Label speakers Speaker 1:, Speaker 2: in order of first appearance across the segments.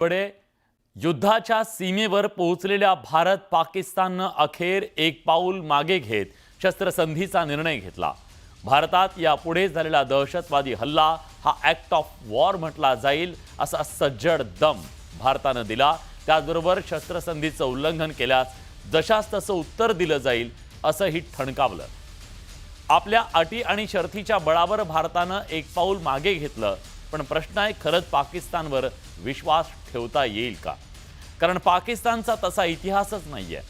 Speaker 1: कडे युद्धाच्या सीमेवर पोहोचलेल्या भारत पाकिस्ताननं अखेर एक पाऊल मागे घेत शस्त्रसंधीचा निर्णय घेतला। भारतात यापुढे झालेला दहशतवादी हल्ला हा ॲक्ट ऑफ वॉर म्हटला जाईल असा सज्जड दम भारतानं दिला। त्याचबरोबर शस्त्रसंधीचं उल्लंघन केल्यास जशास तसं उत्तर दिलं जाईल असंही ठणकावलं। आपल्या अटी आणि शर्थीच्या बळावर भारतानं एक पाऊल मागे घेतलं, पण प्रश्न आहे खरंच पाकिस्तानवर विश्वास ठेवता येईल का? कारण पाकिस्तानचा तसा इतिहासच नाहीये।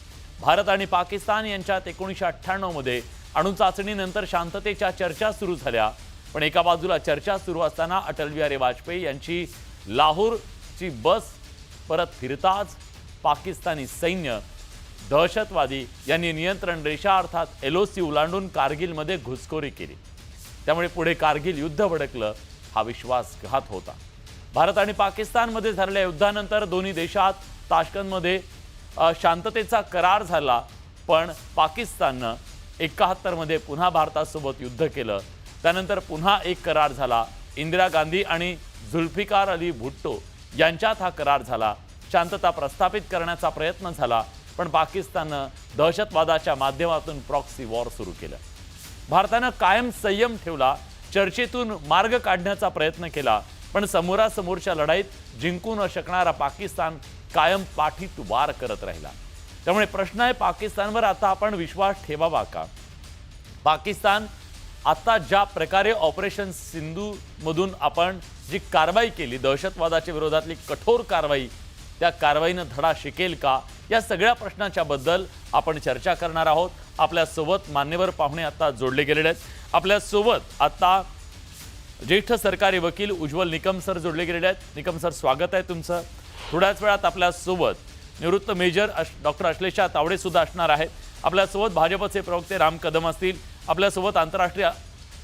Speaker 1: भारत आणि पाकिस्तान यांच्यात 1998 मध्ये अणुचाचणीनंतर शांततेच्या चर्चा सुरू झाल्या, पण एका बाजूला चर्चा सुरू असताना अटल बिहारी वाजपेयी यांची लाहोरची बस परत फिरताच पाकिस्तानी सैन्य दहशतवादी यांनी नियंत्रण रेषा अर्थात LOC ओलांडून कारगिलमध्ये घुसखोरी केली। त्यामुळे पुढे कारगिल युद्ध भडकलं। हा विश्वासघात होता। भारत आणि पाकिस्तानमध्ये झालेल्या युद्धानंतर दोन्ही देशात ताश्कंदमध्ये शांततेचा करार झाला, पण पाकिस्ताननं 71 मध्ये पुन्हा भारतासोबत युद्ध केलं। त्यानंतर पुन्हा एक करार झाला। इंदिरा गांधी आणि जुल्फिकार अली भुट्टो यांच्यात हा करार झाला। शांतता प्रस्थापित करण्याचा प्रयत्न झाला, पण पाकिस्ताननं दहशतवादाच्या माध्यमातून प्रॉक्सी वॉर सुरू केलं। भारतानं कायम संयम ठेवला, चर्चेतून मार्ग काढण्याचा प्रयत्न केला, पण समोरासमोरच्या लढाईत जिंकू न शकणारा पाकिस्तान कायम पाठीत वार करत राहिला। त्यामुळे प्रश्न आहे पाकिस्तानवर आता आपण विश्वास ठेवावा का? पाकिस्तान आता ज्या प्रकारे ऑपरेशन सिंधू मधून आपण जी कारवाई केली, दहशतवादाच्या विरोधातली कठोर कारवाई, त्या कारवाईनं धडा शिकेल का? या सगळ्या प्रश्नाच्या बद्दल आपण चर्चा करणार आहोत। आपल्या सोबत मान्यवर पाहुणे आता जोडले गेलेले आहेत। आपल्या सोबत आता ज्येष्ठ सरकारी वकील उज्ज्वल निकम सर जोडले गेलेले आहेत। निकम सर, स्वागत आहे तुमचं। थोड्याच वेळात आपल्या सोबत निवृत्त मेजर डॉक्टर अश्लेषा तावडे सुद्धा असणार आहेत। आपल्या सोबत भाजपचे प्रवक्ते राम कदम असतील। आपल्या सोबत आंतरराष्ट्रीय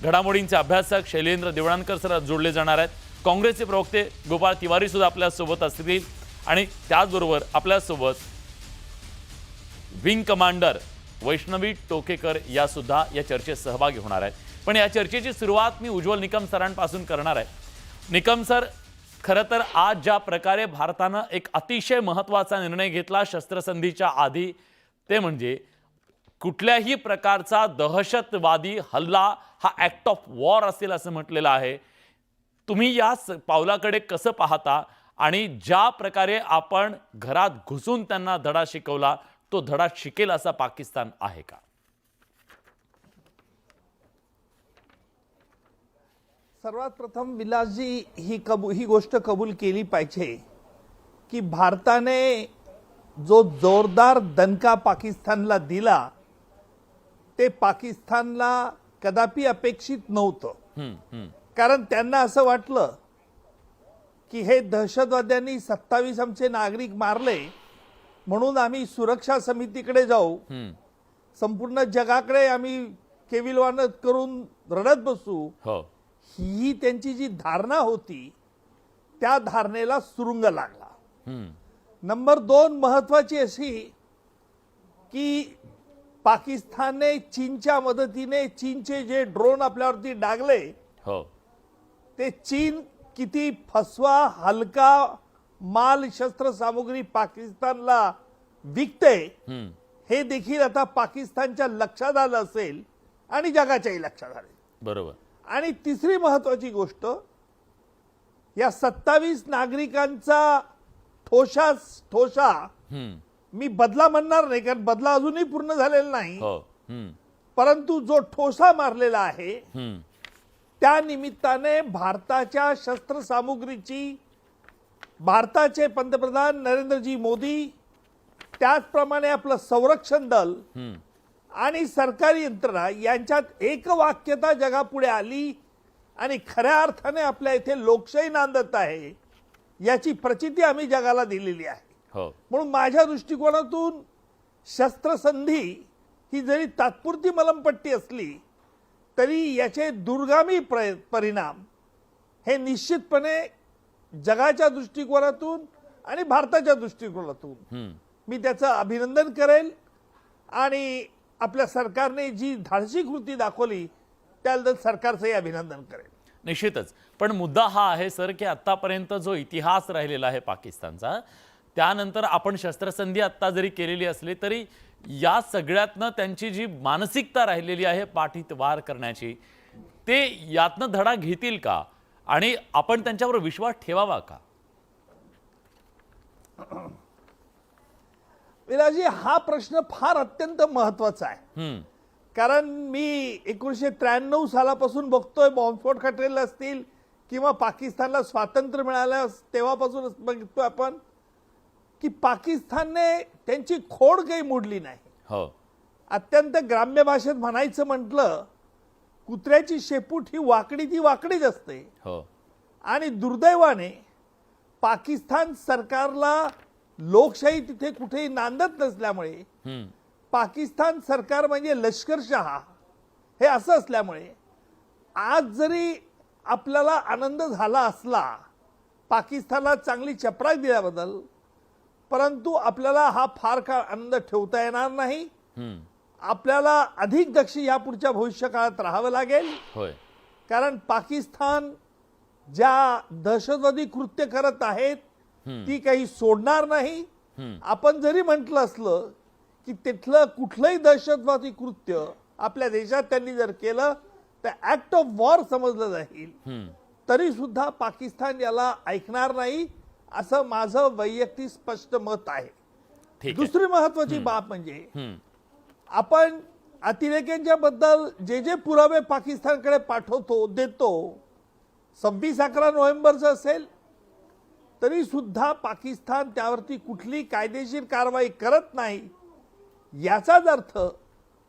Speaker 1: घडामोडींचे अभ्यासक शैलेंद्र देवळानकर सर जोडले जाणार आहेत। काँग्रेसचे प्रवक्ते गोपाळ तिवारी सुद्धा आपल्या सोबत असतील आणि त्याचबरोबर आपल्या सोबत विंग कमांडर वैष्णवी टोकेकर या सुद्धा या चर्चेत सहभागी होणार आहेत। पण या चर्चेची सुरुवात मी उज्ज्वल निकम सरांपासून करणार आहे। निकम सर, खरं तर आज ज्या प्रकारे भारतानं एक अतिशय महत्त्वाचा निर्णय घेतला शस्त्रसंधीच्या आधी, ते म्हणजे कुठल्याही प्रकारचा दहशतवादी हल्ला हा ॲक्ट ऑफ वॉर असेल असं म्हटलेलं आहे। तुम्ही या पावलाकडे कसं पाहता आणि ज्या प्रकारे आपण घरात घुसून त्यांना धडा शिकवला, तो धडा शिकेल असा पाकिस्तान आहे का?
Speaker 2: सर्वात प्रथम विलासजी ही गोष्ट कबूल केली पाहिजे की भारताने जो जोरदार दणका पाकिस्तानला दिला ते पाकिस्तानला कदापि अपेक्षित नव्हतं। कारण त्यांना असं वाटलं की हे दहशतवाद्यांनी 27 आमचे नागरिक मारले म्हणून आम्ही सुरक्षा समितीकडे जाऊ, संपूर्ण जगाकडे आम्ही केविलवान करून रडत बसू। ही त्यांची जी धारणा होती त्या धारणेला सुरुंग लागला। नंबर 2 महत्वाची अशी की पाकिस्तानने चीनच्या मदतीने चीनचे जे ड्रोन आपल्यावरती डागले, ते चीन किती फसवा हलका माल शस्त्र सामुग्री पाकिस्तानला विकते हे देखील आता पाकिस्तानच्या लक्षात आलं असेल आणि जगाच्याही लक्षात आले।
Speaker 1: बरोबर।
Speaker 2: आणि तिसरी महत्वाची गोष्ट, या 27 नागरिकांचा ठोसा मी बदला म्हणणार नाही, कारण बदला अजूनही पूर्ण झालेला नाही, परंतु जो ठोसा मारलेला आहे त्या निमित्ताने भारताच्या शस्त्रसामुग्रीची भारताचे पंतप्रधान नरेंद्रजी मोदी, त्याचप्रमाणे आपलं संरक्षण दल आणि सरकारी यंत्रणा यांच्यात एकवाक्यता जगापुढे आली आणि खऱ्या अर्थाने आपल्या इथे लोकशाही नांदत आहे याची प्रचिती आम्ही जगाला दिलेली आहे। म्हणून माझ्या दृष्टिकोनातून शस्त्रसंधी ही जरी तात्पुरती मलमपट्टी असली तरी याचे दूरगामी परिणाम हे निश्चितपणे जगाच्या दृष्टिकोनातून आणि भारताच्या दृष्टिकोनातून मी त्याचं अभिनंदन करेल आणि आपल्या सरकारने जी धाडसी कृती दाखवली त्याबद्दल सरकारचंही अभिनंदन करेल।
Speaker 1: निश्चितच. पण मुद्दा हा आहे सर की आतापर्यंत जो इतिहास राहिलेला आहे पाकिस्तानचा, त्यानंतर आपण शस्त्रसंधी आत्ता जरी केलेली असली तरी या सगळ्यातनं त्यांची जी मानसिकता राहिलेली आहे पाठीत वार करण्याची, ते यातनं धडा घेतील का आणि आपण त्यांच्यावर विश्वास ठेवावा का?
Speaker 2: विलाजी, हा प्रश्न फार अत्यंत महत्वाचा आहे. कारण मी 1993 सालापासून बघतोय, बॉम्बस्फोट खटलेले असतील किंवा पाकिस्तानला स्वातंत्र्य मिळालं तेव्हापासून बघतोय आपण की पाकिस्तानने त्यांची खोड काही मोडली नाही.
Speaker 1: हो.
Speaker 2: अत्यंत ग्राम्य भाषेत म्हणायचं म्हटलं, कुत्र्याची शेपूट ही ती वाकडीच असते.
Speaker 1: हो.
Speaker 2: आणि दुर्दैवाने पाकिस्तान सरकारला लोकशाही तिथे कुठेही नांदत नसल्यामुळे, पाकिस्तान सरकार म्हणजे लष्करशहा हे असं असल्यामुळे, आज जरी आपल्याला आनंद झाला असला पाकिस्तानला चांगली चपराक दिल्याबद्दल, परंतु आपल्याला हा फार काळ आनंद ठेवता येणार नाही. आपल्याला अधिक दक्ष यापुढच्या भविष्य काळात राहावं लागेल.
Speaker 1: होय.
Speaker 2: कारण पाकिस्तान ज्या दहशतवादी कृत्य करत आहेत ती काही सोडणार नाही. आपण जरी म्हटलं असलं की तिथलं कुठलंही दहशतवादी कृत्य आपल्या देशात त्यांनी जर केलं तर ऍक्ट ऑफ वॉर समजलं जाईल, तरी सुद्धा पाकिस्तान याला ऐकणार नाही, असं माझं वैयक्तिक स्पष्ट मत आहे. दुसरी महत्वाची बाब म्हणजे, आपण अतिरेक्यांच्या बद्दल जे पुरावे पाकिस्तानकडे पाठवतो देतो, 26-11 नोव्हेंबरचं असेल तरी सुद्धा पाकिस्तान त्यावरती कुठली कायदेशीर कारवाई करत नाही. याचाच अर्थ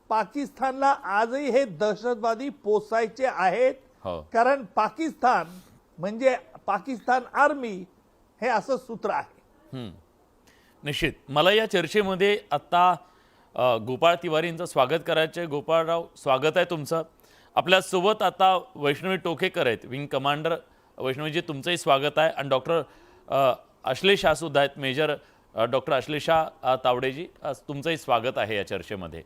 Speaker 2: पाकिस्तानला आजही हे दहशतवादी पोसायचे आहेत. कारण पाकिस्तान म्हणजे पाकिस्तान आर्मी हे असं सूत्र आहे.
Speaker 1: निश्चित. मला या चर्चेमध्ये आता गोपाळ तिवारींचं स्वागत करायचं आहे. गोपाळराव, स्वागत आहे तुमचं. आपल्यासोबत आता वैष्णवी टोकेकर आहेत, विंग कमांडर. वैष्णवीजी, तुमचंही स्वागत आहे. आणि डॉक्टर अश्लेषा सुद्धा आहेत, मेजर डॉक्टर अश्लेषा तावडेजी, तुमचंही स्वागत आहे या चर्चेमध्ये.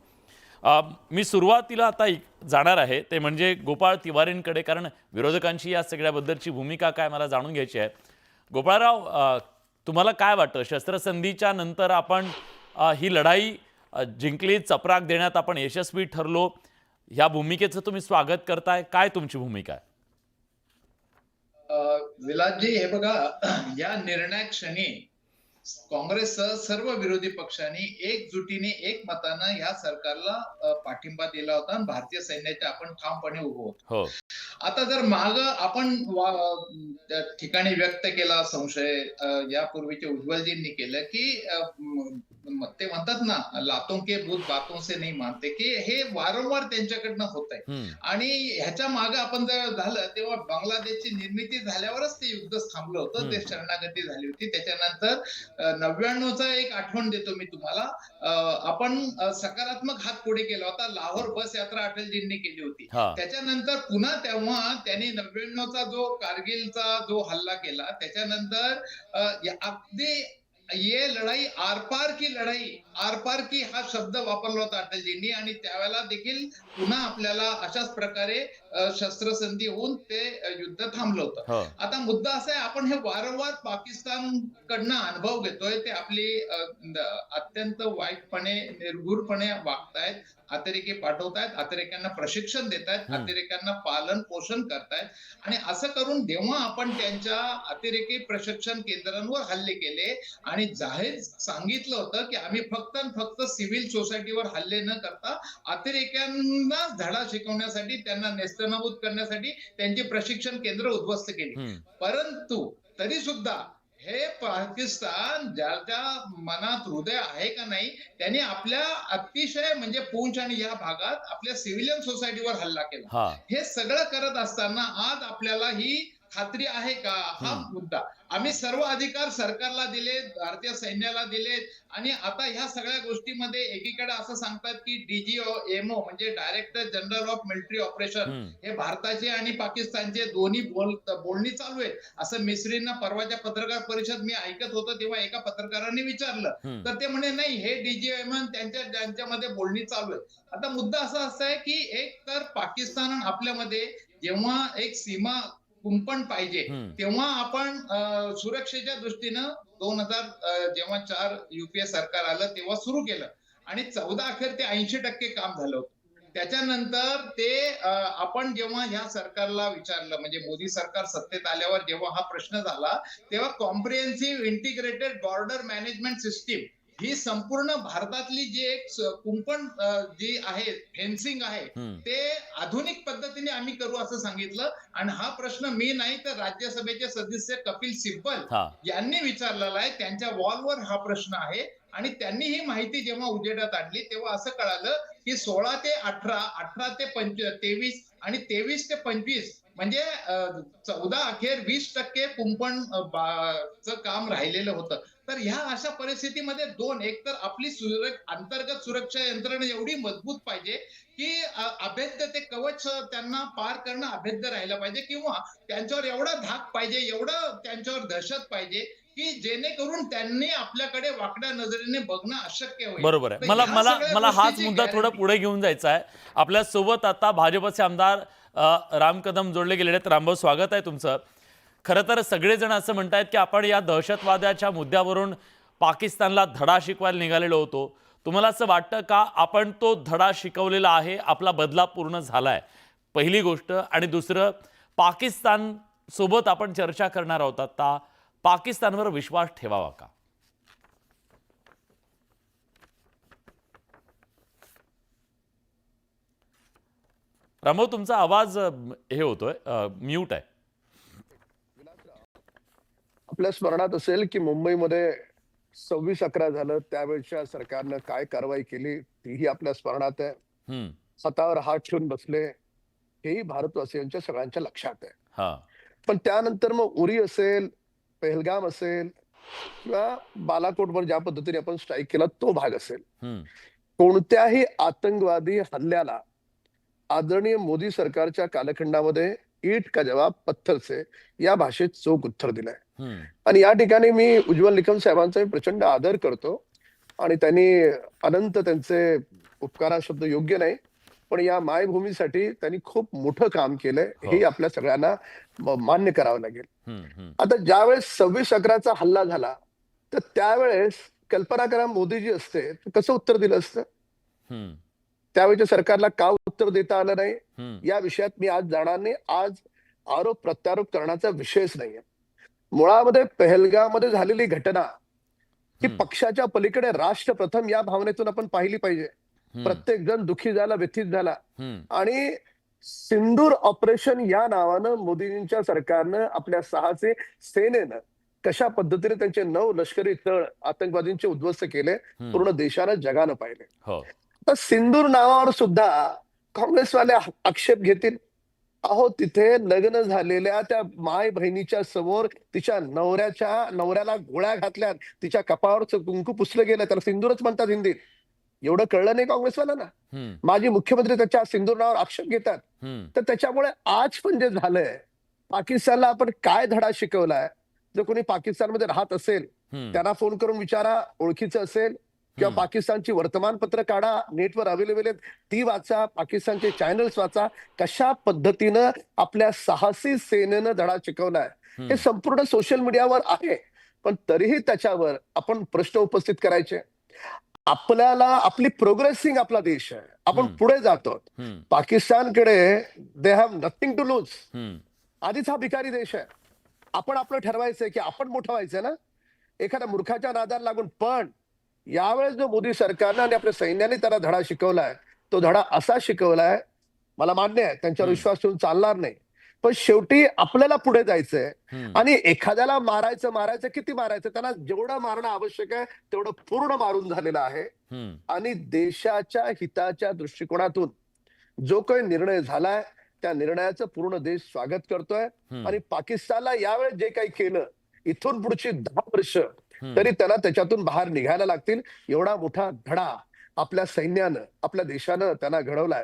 Speaker 1: मी सुरुवातीला आता जाणार आहे ते म्हणजे गोपाळ तिवारींकडे, कारण विरोधकांची या सगळ्याबद्दलची भूमिका काय मला जाणून घ्यायची आहे. गोपाळराव, तुम्हाला काय वाटतं, शस्त्रसंधीच्या नंतर आपण ही लढाई जिंकली, चपराक देण्यात आपण यशस्वी ठरलो, ह्या भूमिकेचं तुम्ही स्वागत करताय, काय तुमची भूमिका आहे?
Speaker 3: विलासजी, हे बघा, या निर्णायक क्षणी काँग्रेससह सर्व विरोधी पक्षांनी एकजुटीने एकमतानं या सरकारला पाठिंबा दिला होता आणि भारतीय सैन्याच्या आपण ठामपणे उभं होतो. आता जर माग आपण ठिकाणी व्यक्त केला संशय, यापूर्वीचे उज्ज्वलजींनी केलं की ते म्हणतात ना, लातों के भूत बातों से नहीं मानते, की हे वारंवार त्यांच्याकडनं होत आहे. आणि ह्याच्या मागे आपण जर झालं तेव्हा बांगलादेशची निर्मिती झाल्यावरच ते युद्ध थांबलं होतं, ते शरणागती झाली होती. त्याच्यानंतर 99चा एक आठवण देतो मी तुम्हाला. आपण सकारात्मक हात पुढे केला होता, लाहोर बस यात्रा अटलजींनी केली होती. त्याच्यानंतर पुन्हा तेव्हा त्यांनी 99चा जो कारगिलचा जो हल्ला केला, त्याच्यानंतर अगदी ये लढाई आर पार की लढाई, आर पार की हा शब्द वापरला होता अटलजींनी. आणि त्यावेळेला देखील पुन्हा आपल्याला अशाच प्रकारे शस्त्रसंधी होऊन ते युद्ध थांबलं होतं. आता मुद्दा असा आहे, आपण हे वारंवार पाकिस्तान कडनं अनुभव घेतोय, ते आपली अत्यंत वाईटपणे निर्भूरपणे वागतायत, अतिरेकी पाठवतायत, अतिरेक्यांना प्रशिक्षण देतायत, अतिरेक्यांना पालन पोषण करतायत. आणि असं करून जेव्हा आपण त्यांच्या अतिरेकी प्रशिक्षण केंद्रांवर हल्ले केले आणि जाहीर सांगितलं होतं की आम्ही फक्त सिव्हिल सोसायटीवर हल्ले न करता अतिरेक्यांना धडा शिकवण्यासाठी, त्यांना नेस्तनाबूत करण्यासाठी त्यांची प्रशिक्षण केंद्र उद्ध्वस्त केली. परंतु तरी सुद्धा हे पाकिस्तान, ज्याच्या मनात हृदय आहे का नाही, त्यांनी आपल्या अतिशय म्हणजे पूंछ आणि या भागात आपल्या सिव्हिलियन सोसायटीवर हल्ला केला. हे सगळं करत असताना आज आपल्याला ही खात्री आहे का, हा मुद्दा. आम्ही सर्व अधिकार सरकारला दिले, भारतीय सैन्याला दिले. आणि आता ह्या सगळ्या गोष्टीमध्ये एकीकडे असं सांगतात की DGMO म्हणजे director general of military operation, हे भारताचे आणि पाकिस्तानचे दोन्ही बोलणी चालू आहे, असं मिस्रींना परवाच्या पत्रकार परिषद मी ऐकत होतो तेव्हा एका पत्रकारांनी विचारलं, तर ते म्हणे नाही, हे DGMO त्यांच्यामध्ये बोलणी चालू आहे. आता मुद्दा असा आहे की एक तर पाकिस्तान आपल्यामध्ये जेव्हा एक सीमा कुंपण पाहिजे,
Speaker 1: हम्म.
Speaker 3: तेव्हा आपण सुरक्षेच्या दृष्टीनं 2000 जेव्हा 4 युपीए सरकार आलं तेव्हा सुरू केलं आणि 14 अखेर ते 80% काम झालं होतं. त्याच्यानंतर ते आपण जेव्हा ह्या सरकारला विचारलं, म्हणजे मोदी सरकार सत्तेत आल्यावर जेव्हा हा प्रश्न झाला, तेव्हा comprehensive integrated border management system ही संपूर्ण भारतातली जी एक कुंपण जी आहे, फेन्सिंग आहे, ते आधुनिक पद्धतीने आम्ही करू असं सांगितलं. आणि हा प्रश्न मी नाही तर राज्यसभेचे सदस्य कपिल सिब्बल
Speaker 1: हा.
Speaker 3: यांनी विचारलेला आहे. त्यांच्या वॉलवर हा प्रश्न आहे आणि त्यांनी ही माहिती जेव्हा उजेडात आणली तेव्हा असं कळालं की 16 ते 18, 18 ते 23 आणि 23 ते 25 म्हणजे 14 अखेर 20% कुंपण काम राहिलेलं होतं. तर ह्या अशा परिस्थितीमध्ये एक तर आपली अंतर्गत सुरक्षा यंत्रणा एवढी मजबूत पाहिजे की अभेद्य ते कवच त्यांना पार करणं अभेद्य राहिलं पाहिजे, किंवा त्यांच्यावर एवढा धाक पाहिजे, एवढं त्यांच्यावर दहशत पाहिजे की जेणेकरून त्यांनी आपल्याकडे वाकड्या नजरेने बघणं अशक्य होईल.
Speaker 1: बरोबर आहे.
Speaker 3: तर
Speaker 1: मला
Speaker 3: ह्या
Speaker 1: मला
Speaker 3: सगळ्या
Speaker 1: मला हाच
Speaker 3: गोष्टीची
Speaker 1: मुद्दा थोडा
Speaker 3: guarantee-
Speaker 1: पुढे घेऊन जायचा आहे. आपल्या सोबत आता भाजपचे आमदार राम कदम जोडले गेलेले आहेत. रामभाऊ, स्वागत आहे तुमचं. खरं तर सगळेजण असं म्हणतायत की आपण या दहशतवादाच्या मुद्द्यावरून पाकिस्तानला धडा शिकवायला निघालेलो होतो. तुम्हाला असं वाटतं का आपण तो धडा शिकवलेला आहे, आपला बदला पूर्ण झालाय? पहिली गोष्ट. आणि दुसरं, पाकिस्तान सोबत आपण चर्चा करणार आहोत आता, पाकिस्तानवर विश्वास ठेवावा का? रामभाऊ, तुमचा आवाज हे होतोय, म्यूट आहे.
Speaker 4: आपल्या स्मरणात असेल की मुंबईमध्ये 26/11 झालं, त्यावेळेच्या सरकारनं काय कारवाई केली तीही आपल्या स्मरणात आहे.
Speaker 1: हम्म.
Speaker 4: हातावर हात ठेवून बसले, हेही भारतवासियांच्या सगळ्यांच्या लक्षात आहे.
Speaker 1: हा.
Speaker 4: पण त्यानंतर मग उरी असेल, पहलगाम असेल किंवा बालाकोटवर ज्या पद्धतीने आपण स्ट्राईक केला तो भाग असेल,
Speaker 1: हम्म.
Speaker 4: कोणत्याही आतंकवादी हल्ल्याला आदरणीय मोदी सरकारच्या कालखंडामध्ये ईट का जवाब पत्थर से या भाषेत चोख उत्तर दिलंय.
Speaker 1: हम्म.
Speaker 4: आणि या ठिकाणी मी उज्ज्वल निकम साहेबांचा प्रचंड आदर करतो आणि त्यांनी अनंत त्यांचे उपकार शब्द योग्य नाही, पण या मायभूमीसाठी त्यांनी खूप मोठं काम केलंय, हे आपल्या सगळ्यांना मान्य करावं लागेल.
Speaker 1: हम्म.
Speaker 4: आता ज्यावेळेस 26/11चा हल्ला झाला तर त्यावेळेस कल्पना करा मोदीजी असते तर कसं उत्तर दिलं असतं?
Speaker 1: हम्म.
Speaker 4: त्यावेळेच्या सरकारला का उत्तर देता आलं नाही
Speaker 1: हम्म.
Speaker 4: या विषयात मी आज जाणार नाही. आज आरोप प्रत्यारोप करण्याचा विषयच नाहीये. मुळामध्ये पहलगाममध्ये झालेली घटना ही पक्षाच्या पलीकडे राष्ट्र प्रथम या भावनेतून आपण पाहिली पाहिजे. प्रत्येक जण दुःखी झाला, व्यथित झाला. आणि सिंदूर ऑपरेशन या नावानं मोदींच्या सरकारनं आपल्या साहसी सेनेनं कशा पद्धतीने त्यांचे 9 लष्करी तळ आतंकवादींचे उद्ध्वस्त केले, पूर्ण देशानं जगानं पाहिले.
Speaker 1: हो.
Speaker 4: तर सिंदूर नावावर सुद्धा काँग्रेसवाले आक्षेप घेतील. अहो, तिथे लग्न झालेल्या त्या माय बहिणीच्या समोर तिच्या नवऱ्याला गोळ्या घातल्यात, तिच्या कपाळावर कुंकू पुसलं गेलं, त्याला सिंदूरच म्हणतात हिंदीत. एवढं कळलं नाही काँग्रेसवाल्यांना? माजी मुख्यमंत्री त्याच्या सिंदूर नावावर आक्षेप घेतात. तर त्याच्यामुळे आज पण जे झालंय, पाकिस्तानला आपण काय धडा शिकवलाय? जर कोणी पाकिस्तानमध्ये राहत असेल त्यांना फोन करून विचारा, ओळखीचं असेल, किंवा पाकिस्तानची वर्तमानपत्र काढा, नेटवर अवेलेबल आहेत, ती वाचा, पाकिस्तानचे चॅनल्स वाचा, कशा पद्धतीनं आपल्या साहसी सेनेनं धडा शिकवलाय हे संपूर्ण सोशल मीडियावर आहे. पण तरीही त्याच्यावर आपण प्रश्न उपस्थित करायचे. आपल्याला आपली प्रोग्रेसिंग आपला देश आहे, आपण पुढे जातो. पाकिस्तानकडे they have nothing to lose. आधीच हा भिकारी देश आहे. आपण आपलं ठरवायचंय की आपण मोठं व्हायचंय ना, एखाद्या मूर्खाच्या नादाला लागून. पण यावेळेस जो मोदी सरकारनं आणि आपल्या सैन्याने त्याला धडा शिकवलाय, तो धडा असा शिकवलाय, मला मान्य आहे त्यांच्यावर विश्वास ठेवून चालणार नाही, पण शेवटी आपल्याला पुढे जायचंय. आणि एखाद्याला मारायचं किती मारायचं, त्यांना जेवढं मारणं आवश्यक आहे तेवढं पूर्ण मारून झालेलं आहे. आणि देशाच्या हिताच्या दृष्टिकोनातून जो काही निर्णय झालाय त्या निर्णयाचं पूर्ण देश स्वागत करतोय. आणि पाकिस्तानला यावेळेस जे काही केलं, इथून पुढची 10 वर्ष तरी त्यांना त्याच्यातून बाहेर निघायला लागतील. एवढा मोठा धडा आपल्या सैन्यानं, आपल्या देशानं त्यांना घडवलाय.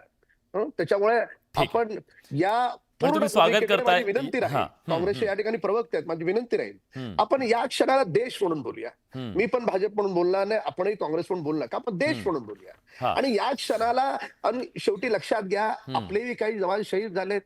Speaker 4: त्याच्यामुळे आपण या
Speaker 1: तुम्ही स्वागत करताय.
Speaker 4: विनंती राहील, काँग्रेसचे या ठिकाणी प्रवक्ते आहेत, माझी विनंती राहील, आपण या क्षणाला देश म्हणून बोलूया. मी पण भाजप म्हणून बोलणार नाही, आपणही काँग्रेस म्हणून बोलू नका, आपण देश म्हणून बोलूया. आणि या क्षणाला, आणि शेवटी लक्षात घ्या, आपलेही काही जवान शहीद झालेत,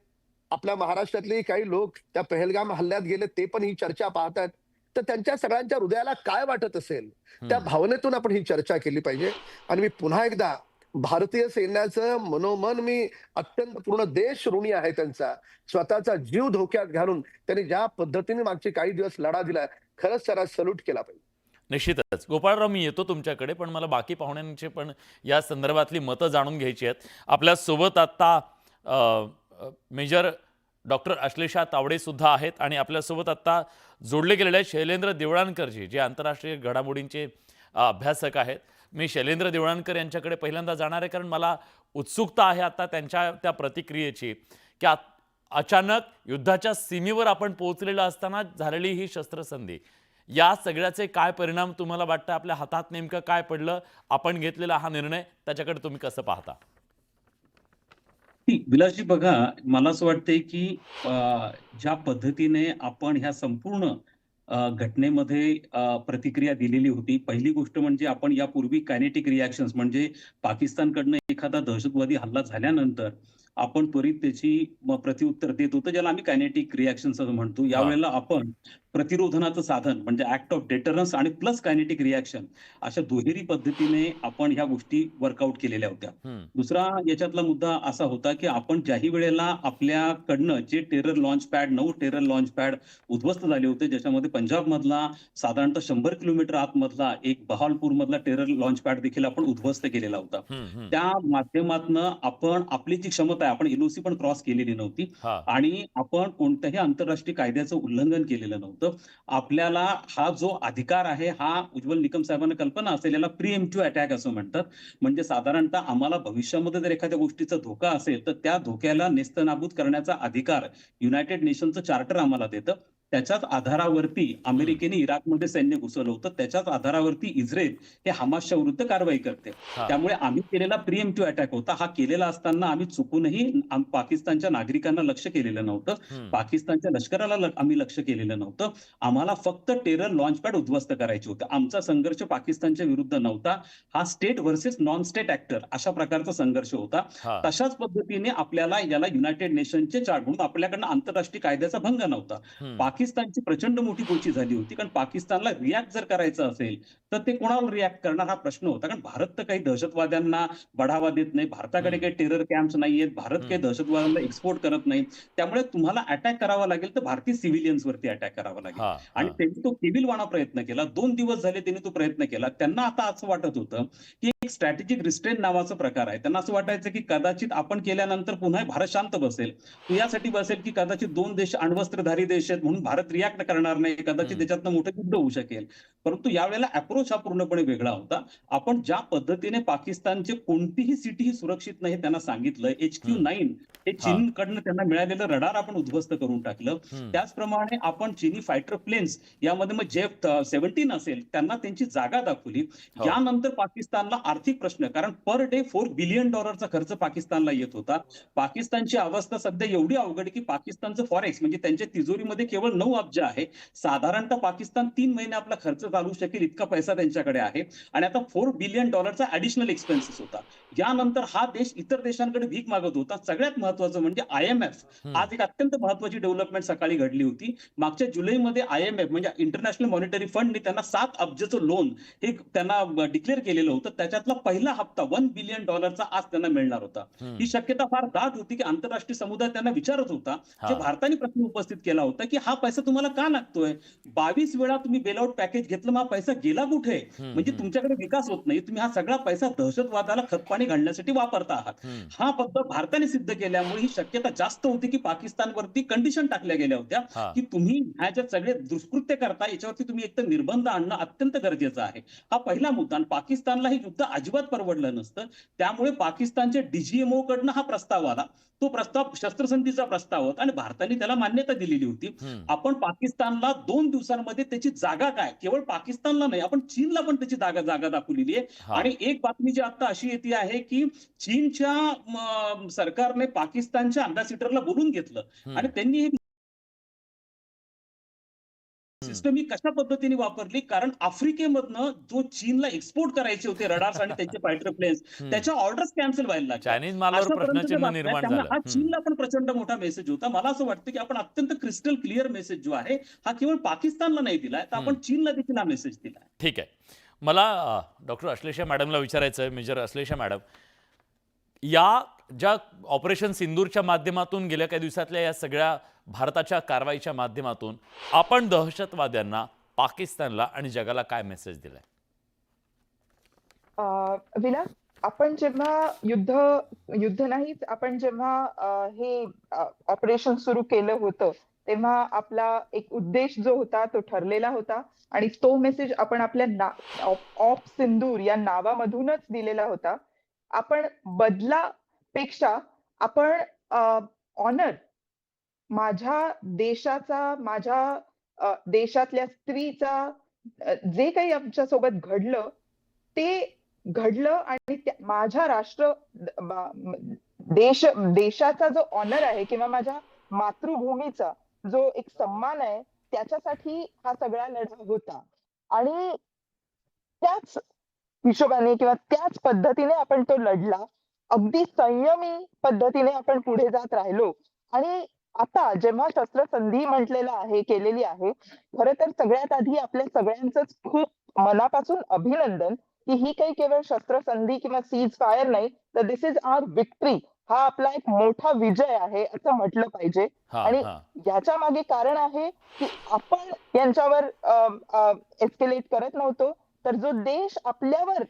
Speaker 4: आपल्या महाराष्ट्रातले काही लोक त्या पहलगाम हल्ल्यात गेले, ते पण ही चर्चा पाहतात. तर त्यांच्या सगळ्यांच्या हृदयाला काय वाटत असेल, त्या भावनेतून आपण ही चर्चा केली पाहिजे. आणि मी पुन्हा एकदा भारतीय सैन्याचं मनोमन मी अत्यंत पूर्ण देश ऋणी आहे त्यांचा. स्वतःचा जीव धोक्यात घालून त्यांनी ज्या पद्धतीने मागचे काही दिवस लढा दिला, खरंच त्याला सल्यूट केला पाहिजे.
Speaker 1: निश्चितच. गोपाळराव, मी येतो तुमच्याकडे, पण मला बाकी पाहुण्यांचे पण या संदर्भातली मतं जाणून घ्यायची आहेत. आपल्यासोबत आत्ता अ, अ, मेजर डॉक्टर अश्लेषा तावडे सुद्धा आहेत आणि आपल्यासोबत आत्ता जोडले गेलेले आहेत शैलेंद्र देवळानकरजी, जे आंतरराष्ट्रीय घडामोडींचे अभ्यासक आहेत. मी शैलेंद्र देवळानकर यांच्याकडे पहिल्यांदा जाणार आहे, कारण मला उत्सुकता आहे आता त्यांच्या त्या प्रतिक्रियेची, की अचानक युद्धाच्या सीमेवर आपण पोहोचलेलं असताना झालेली ही शस्त्रसंधी, या सगळ्याचे काय परिणाम तुम्हाला वाटतं? आपल्या हातात नेमकं काय पडलं? आपण घेतलेला हा निर्णय, त्याच्याकडे तुम्ही कसं पाहता?
Speaker 5: विलासजी बघा, मला असं वाटतंय की ज्या पद्धतीने आपण ह्या संपूर्ण घटनेमध्ये प्रतिक्रिया दिलेली होती. पहिली गोष्ट म्हणजे आपण यापूर्वी कायनेटिक रिॲक्शन्स म्हणजे पाकिस्तानकडनं एखादा दहशतवादी हल्ला झाल्यानंतर आपण त्वरित त्याची प्रत्युत्तर देत होतो, ज्याला आम्ही कायनेटिक रिॲक्शन्स असं म्हणतो. यावेळेला आपण प्रतिरोधनाचं साधन म्हणजे ऍक्ट ऑफ डेटरन्स आणि प्लस कायनेटिक रिॲक्शन अशा दुहेरी पद्धतीने आपण ह्या गोष्टी वर्कआउट केलेल्या होत्या. दुसरा याच्यातला मुद्दा असा होता की आपण ज्याही वेळेला आपल्याकडनं जे terror launch pad 9 terror launch pad उद्ध्वस्त झाले होते, ज्याच्यामध्ये पंजाब मधला साधारणतः 100 किलोमीटर आतमधला एक बहालपूर मधला टेरर लॉन्च पॅड देखील आपण उद्ध्वस्त केलेला होता. त्या माध्यमातनं आपण आपली जी क्षमता आहे, आपण एलओसी पण क्रॉस केलेली नव्हती आणि आपण कोणत्याही आंतरराष्ट्रीय कायद्याचं उल्लंघन केलेलं नव्हतं. आपल्याला हा जो अधिकार आहे, हा उज्ज्वल निकम साहेबांना कल्पना असेल, याला प्रीएम्प्टिव्ह अटॅक असं म्हणतात. म्हणजे साधारणतः आम्हाला भविष्यामध्ये जर एखाद्या गोष्टीचा धोका असेल तर त्या धोक्याला नेस्तनाबूत करण्याचा अधिकार युनायटेड नेशनचं चार्टर आम्हाला देतं. त्याच्याच आधारावरती अमेरिकेने इराकमध्ये सैन्य घुसवलं होतं, त्याच्याच आधारावरती इस्रायल हे हमासच्या विरुद्ध कारवाई करते. त्यामुळे आम्ही केलेला प्रीएम्प्टिव्ह अटॅक होता. हा केलेला असताना आम्ही चुकूनही पाकिस्तानच्या नागरिकांना लक्ष केलेलं नव्हतं, पाकिस्तानच्या लष्कराला आम्ही लक्ष केलेलं नव्हतं. आम्हाला फक्त टेरर लॉन्च पॅड उद्ध्वस्त करायचे होते. आमचा संघर्ष पाकिस्तानच्या विरुद्ध नव्हता, हा state versus non state actor अशा प्रकारचा संघर्ष होता. तशाच पद्धतीने आपल्याला याला युनायटेड नेशनचे चार्ट म्हणून आपल्याकडनं आंतरराष्ट्रीय कायद्याचा भंग नव्हता. पाकिस्तानची प्रचंड मोठी गोची झाली होती, कारण पाकिस्तानला रिॲक्ट जर करायचं असेल तर ते कोणाला रिॲक्ट करणार हा प्रश्न होता. कारण भारत तर काही दहशतवाद्यांना बढावा देत नाही, भारताकडे काही टेरर कॅम्प्स नाहीयेत, भारत काही दहशतवाद्यांना एक्सपोर्ट करत नाही. त्यामुळे तुम्हाला अटॅक करावा लागेल तर भारतीय सिव्हिलियन्स वरती अटॅक करावा लागेल. आणि त्यांनी तो केविलवाणा प्रयत्न केला. 2 दिवस झाले त्यांनी तो प्रयत्न केला. त्यांना आता असं वाटत होतं की एक स्ट्रॅटेजिक रिस्ट्रेन नावाचा प्रकार आहे. त्यांना असं वाटायचं की कदाचित आपण केल्यानंतर पुन्हा भारत शांत बसेल. तो यासाठी बसेल की कदाचित 2 देश अण्वस्त्रधारी देश आहेत म्हणून भारत रिॲक्ट करणार नाही, कदाचित त्याच्यातनं मोठं युद्ध होऊ शकेल. परंतु यावेळेला अप्रोच हा पूर्णपणे वेगळा होता. आपण ज्या पद्धतीने पाकिस्तानचे कोणतीही सिटी ही सुरक्षित नाही त्यांना सांगितलं. HQ-9 हे चीनकडनं त्यांना मिळालेलं रडार आपण उद्ध्वस्त करून टाकलं. त्याचप्रमाणे आपण चीनी फायटर प्लेन्स यामध्ये मग F-17 असेल त्यांना त्यांची जागा दाखवली. यानंतर पाकिस्तानला आर्थिक प्रश्न, कारण पर डे $4 बिलियन खर्च पाकिस्तानला येत होता. पाकिस्तानची अवस्था सध्या एवढी अवघड आहे की पाकिस्तानचं फॉरेक्स म्हणजे त्यांच्या तिजोरीमध्ये केवळ 9 अब्ज आहे. साधारणतः पाकिस्तान 3 महिने आपला खर्च चालू शकेल इतका पैसा त्यांच्याकडे आहे. आणि आता $4 बिलियन ऍडिशनल एक्सपेन्सेस होता. यानंतर हा देश इतर देशांकडे भीक मागत होता. सगळ्यात महत्वाचं म्हणजे IMF आज एक अत्यंत महत्वाची डेव्हलपमेंट सकाळी घडली होती. मागच्या जुलैमध्ये IMF म्हणजे इंटरनॅशनल मॉनिटरी फंडने त्यांना 7 अब्जचं लोन हे त्यांना डिक्लेअर केलेलं होतं. त्याच्यातला पहिला हप्ता $1 बिलियन आज त्यांना मिळणार होता. ही शक्यता फार दाट होती की आंतरराष्ट्रीय समुदाय त्यांना विचारत होता, जे भारताने प्रश्न उपस्थित केला होता की हा पैसा तुम्हाला का लागतोय? 22 वेळा तुम्ही बेलआउट पॅकेज घेतलं, मग पैसा गेला कुठे? म्हणजे तुमच्याकडे विकास होत नाही, तुम्ही हा सगळा पैसा दहशतवादाला खतपाणी घालण्यासाठी वापरता आहात. हा पद्धत भारताने सिद्ध केल्यामुळे ही शक्यता जास्त होती की पाकिस्तानवरती कंडिशन टाकल्या गेल्या होत्या की तुम्ही ह्याच्यात सगळे दुष्कृत्य करता, याच्यावरती तुम्ही एकतर निर्बंध आणणं अत्यंत गरजेचं आहे. हा पहिला मुद्दा. आणि पाकिस्तानला हे युद्ध अजिबात परवडलं नसतं. त्यामुळे पाकिस्तानच्या DGMO कडनं हा प्रस्ताव आला. तो प्रस्ताव शस्त्रसंधीचा प्रस्ताव होता आणि भारताने त्याला मान्यता दिलेली होती. आपण पाकिस्तानला 2 दिवसांमध्ये त्याची जागा काय, केवळ पाकिस्तानला नाही आपण चीनला पण त्याची जागा दाखवलेली आहे. आणि एक बातमी जी आता अशी येते आहे की चीनच्या सरकारने पाकिस्तानच्या अँबॅसिडरला बोलून घेतलं आणि त्यांनी हे गोष्ट मी कशा पद्धतीने वापरली, कारण आफ्रिकेमधनं जो चीनला एक्सपोर्ट करायचे होते रडार्स आणि त्यांचे फायटर प्लेन्स, त्याच्या ऑर्डर्स कॅन्सल व्हायला लागल्या.
Speaker 1: चायनीज मालावर
Speaker 5: अशा परिस्थितीत
Speaker 1: प्रश्नचिन्ह
Speaker 5: बातम्या,
Speaker 1: निर्माण
Speaker 5: त्यामुळे
Speaker 1: झालं.
Speaker 5: हा चीनला पण प्रचंड मोठा मेसेज होता. मला असं वाटतं की आपण अत्यंत क्रिस्टल क्लिअर मेसेज जो आहे हा केवळ पाकिस्तानला नाही दिलाय, तर आपण चीनला देखील हा मेसेज दिलाय.
Speaker 1: ठीक आहे. मला डॉक्टर अश्लेषा मॅडमला विचारायचं आहे, मेजर अश्लेषा मॅडम, या ज्या ऑपरेशन सिंदूरच्या माध्यमातून गेल्या काही दिवसातल्या या सगळ्या भारताच्या कारवाईच्या माध्यमातून आपण दहशतवाद्यांना, पाकिस्तानला आणि जगाला काय मेसेज दिलाय?
Speaker 6: विलास, आपण जेव्हा युद्ध नाहीच, आपण जेव्हा हे ऑपरेशन सुरू केलं होतं तेव्हा आपला एक उद्देश जो होता तो ठरलेला होता आणि तो मेसेज आपण आपल्या ऑप सिंदूर या नावामधूनच दिलेला होता. आपण बदलापेक्षा आपण ऑनर, माझ्या देशाचा, माझ्या देशातल्या स्त्रीचा, जे काही आमच्यासोबत घडलं ते घडलं आणि माझ्या देशाचा जो ऑनर आहे किंवा माझ्या मातृभूमीचा जो एक सन्मान आहे त्याच्यासाठी हा सगळा लढा होता. आणि त्याच हिशोबाने किंवा त्याच पद्धतीने आपण तो लढला. अगदी संयमी पद्धतीने आपण पुढे जात राहिलो. आणि आता जेव्हा शस्त्रसंधी म्हटलेलं आहे, केलेली आहे, खरं तर सगळ्यात आधी आपल्या सगळ्यांचंच खूप मनापासून अभिनंदन की ही काही केवळ शस्त्रसंधी किंवा सीज फायर नाही, तर दिस इज आवर विक्ट्री. हा आपला एक मोठा विजय आहे असं म्हटलं पाहिजे. आणि याच्या मागे कारण आहे की आपण यांच्यावर एस्केलेट करत नव्हतो, तर जो देश आपल्यावर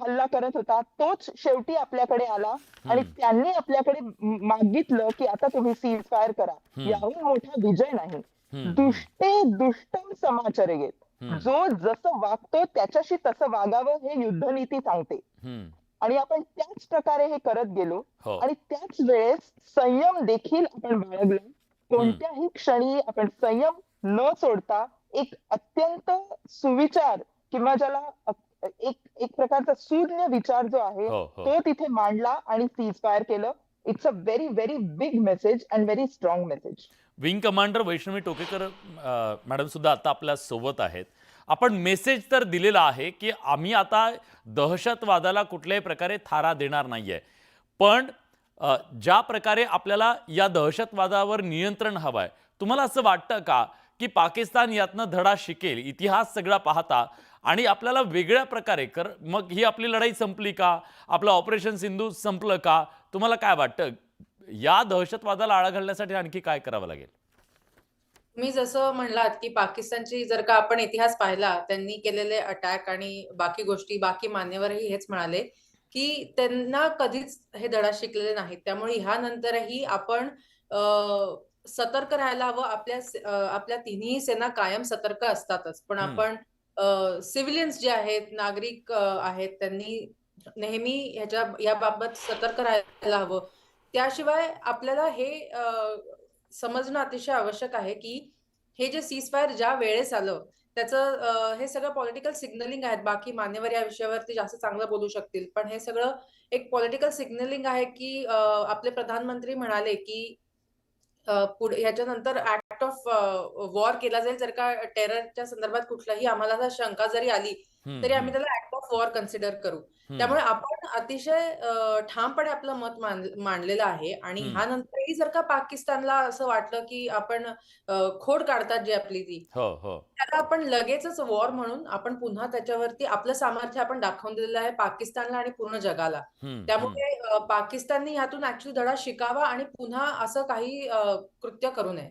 Speaker 6: हल्ला करत होता तोच शेवटी आपल्याकडे आला आणि त्यांनी आपल्याकडे मागितलं की आता तुम्ही सीज फायर करा. याहून मोठा विजय नाही. दुष्टे दुष्टम समाचरेत, जो जसं वागतो त्याच्याशी तसं वागावं हे युद्धनीती सांगते. आणि आपण त्याच प्रकारे हे करत गेलो आणि त्याच वेळेस संयम देखील आपण बाळगला. कोणत्याही क्षणी आपण संयम न सोडता एक अत्यंत सुविचार किंवा ज्याला एक प्रकारचा शून्य विचार जो आहे तो तिथे मांडला आणि सीज फायर केलं. It's a very very big message and very strong message.
Speaker 1: Wing commander Vaishnavi Tokekar madam सुद्धा आता आपल्या सोबत आहेत. आपण मेसेज तर दिलेला आहे की आम्ही आता दहशतवादाला कुठल्याही प्रकारे थारा देणार नाहीये, पण ज्या प्रकारे आपल्याला या दहशतवादावर नियंत्रण हवं आहे, तुम्हाला असं वाटतं का की पाकिस्तान यातनं धडा शिकेल इतिहास सगळा पाहता आणि आपल्याला वेगळ्या प्रकारे मग ही आपली लढाई संपली का, आपलं ऑपरेशन सिंधू संपलं का? तुम्हाला काय वाटतं, या दहशतवादाला आळा घालण्यासाठी आणखी काय करावं लागेल?
Speaker 7: मी जसं म्हणलात की पाकिस्तानची जर का आपण इतिहास पाहिला, त्यांनी केलेले अटॅक आणि बाकी गोष्टी, बाकी मान्यवरही हेच म्हणाले की त्यांना कधीच हे धडा शिकलेले नाहीत. त्यामुळे ह्यानंतरही आपण सतर्क राहायला हवं. आपल्या तिन्ही सेना कायम सतर्क असतातच, पण आपण सिव्हिलियन्स जे आहेत, नागरिक आहेत, त्यांनी नेहमी याबाबत सतर्क राहायला हवं. त्याशिवाय आपल्याला हे समजणं अतिशय आवश्यक आहे की हे जे सीज फायर ज्या वेळेस आलं त्याचं हे सगळं पॉलिटिकल सिग्नलिंग आहेत. बाकी मान्यवर या विषयावरती जास्त चांगलं बोलू शकतील, पण हे सगळं एक पॉलिटिकल सिग्नलिंग आहे की आपले प्रधानमंत्री म्हणाले की पुढे ह्याच्यानंतर ऍक्ट ऑफ वॉर केला जाईल जर का टेररच्या संदर्भात कुठलाही आम्हाला जर शंका जरी आली तरी आम्ही त्याला ऍक्ट ऑफ वॉर कन्सिडर करू. त्यामुळे आपण अतिशय ठामपणे आपलं मत मांडलेलं आहे. आणि ह्यानंतरही जर का पाकिस्तानला असं वाटलं की आपण खोड काढतात जी आपली ती, त्याला आपण लगेचच वॉर म्हणून आपण पुन्हा त्याच्यावरती आपलं सामर्थ्य आपण दाखवून दिलेलं आहे पाकिस्तानला आणि पूर्ण जगाला. त्यामुळे पाकिस्तानने ह्यातून ऍक्च्युली धडा शिकावा आणि पुन्हा असं काही कृत्य करू नये.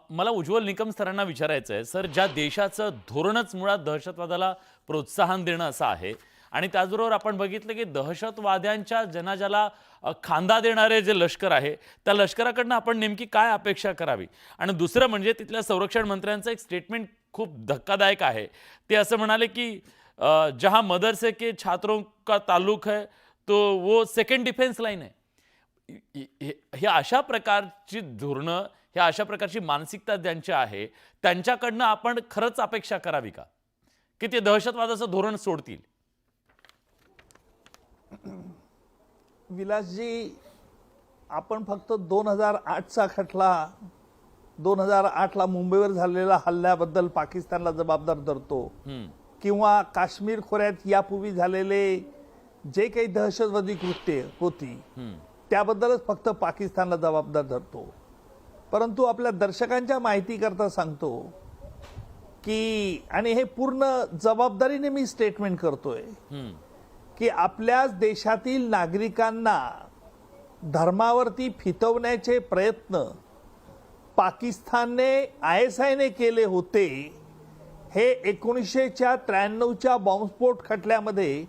Speaker 1: मला उज्ज्वल निकम सरांना विचारायचं आहे, सर, ज्या देशाचं धोरणच मुळात दहशतवादाला प्रोत्साहन देणं असं आहे आणि त्याचबरोबर आपण बघितलं की दहशतवाद्यांच्या जनाजाला खांदा देणारे जे लष्कर आहे त्या लष्कराकडनं आपण नेमकी काय अपेक्षा करावी? आणि दुसरं म्हणजे तिथल्या संरक्षण मंत्र्यांचं एक स्टेटमेंट खूप धक्कादायक आहे. ते असं म्हणाले की जहां मदरसे के छात्रों का ताल्लुक है तो वो सेकंड डिफेन्स लाईन आहे. हे अशा प्रकारची धोरणं, ह्या अशा प्रकारची मानसिकता ज्यांची आहे त्यांच्याकडनं आपण खरंच अपेक्षा करावी का की ते दहशतवादाचं धोरण सोडतील?
Speaker 2: विलासजी, आपण फक्त 2008चा खटला 2008ला मुंबईवर झालेल्या हल्ल्याबद्दल पाकिस्तानला जबाबदार धरतो, किंवा काश्मीर खोऱ्यात यापूर्वी झालेले जे काही दहशतवादी कृत्ये होती त्याबद्दलच फक्त पाकिस्तानला जबाबदार धरतो. परंतु आपल्या दर्शकांच्या माहितीकरता सांगतो की, आणि हे पूर्ण जबाबदारीने मी स्टेटमेंट करतोय, की आपल्याच देशातील नागरिकांना धर्मावरती फितवण्याचे प्रयत्न पाकिस्तानने ISIने केले होते. हे 1993च्या बॉम्बस्फोट खटल्यामध्ये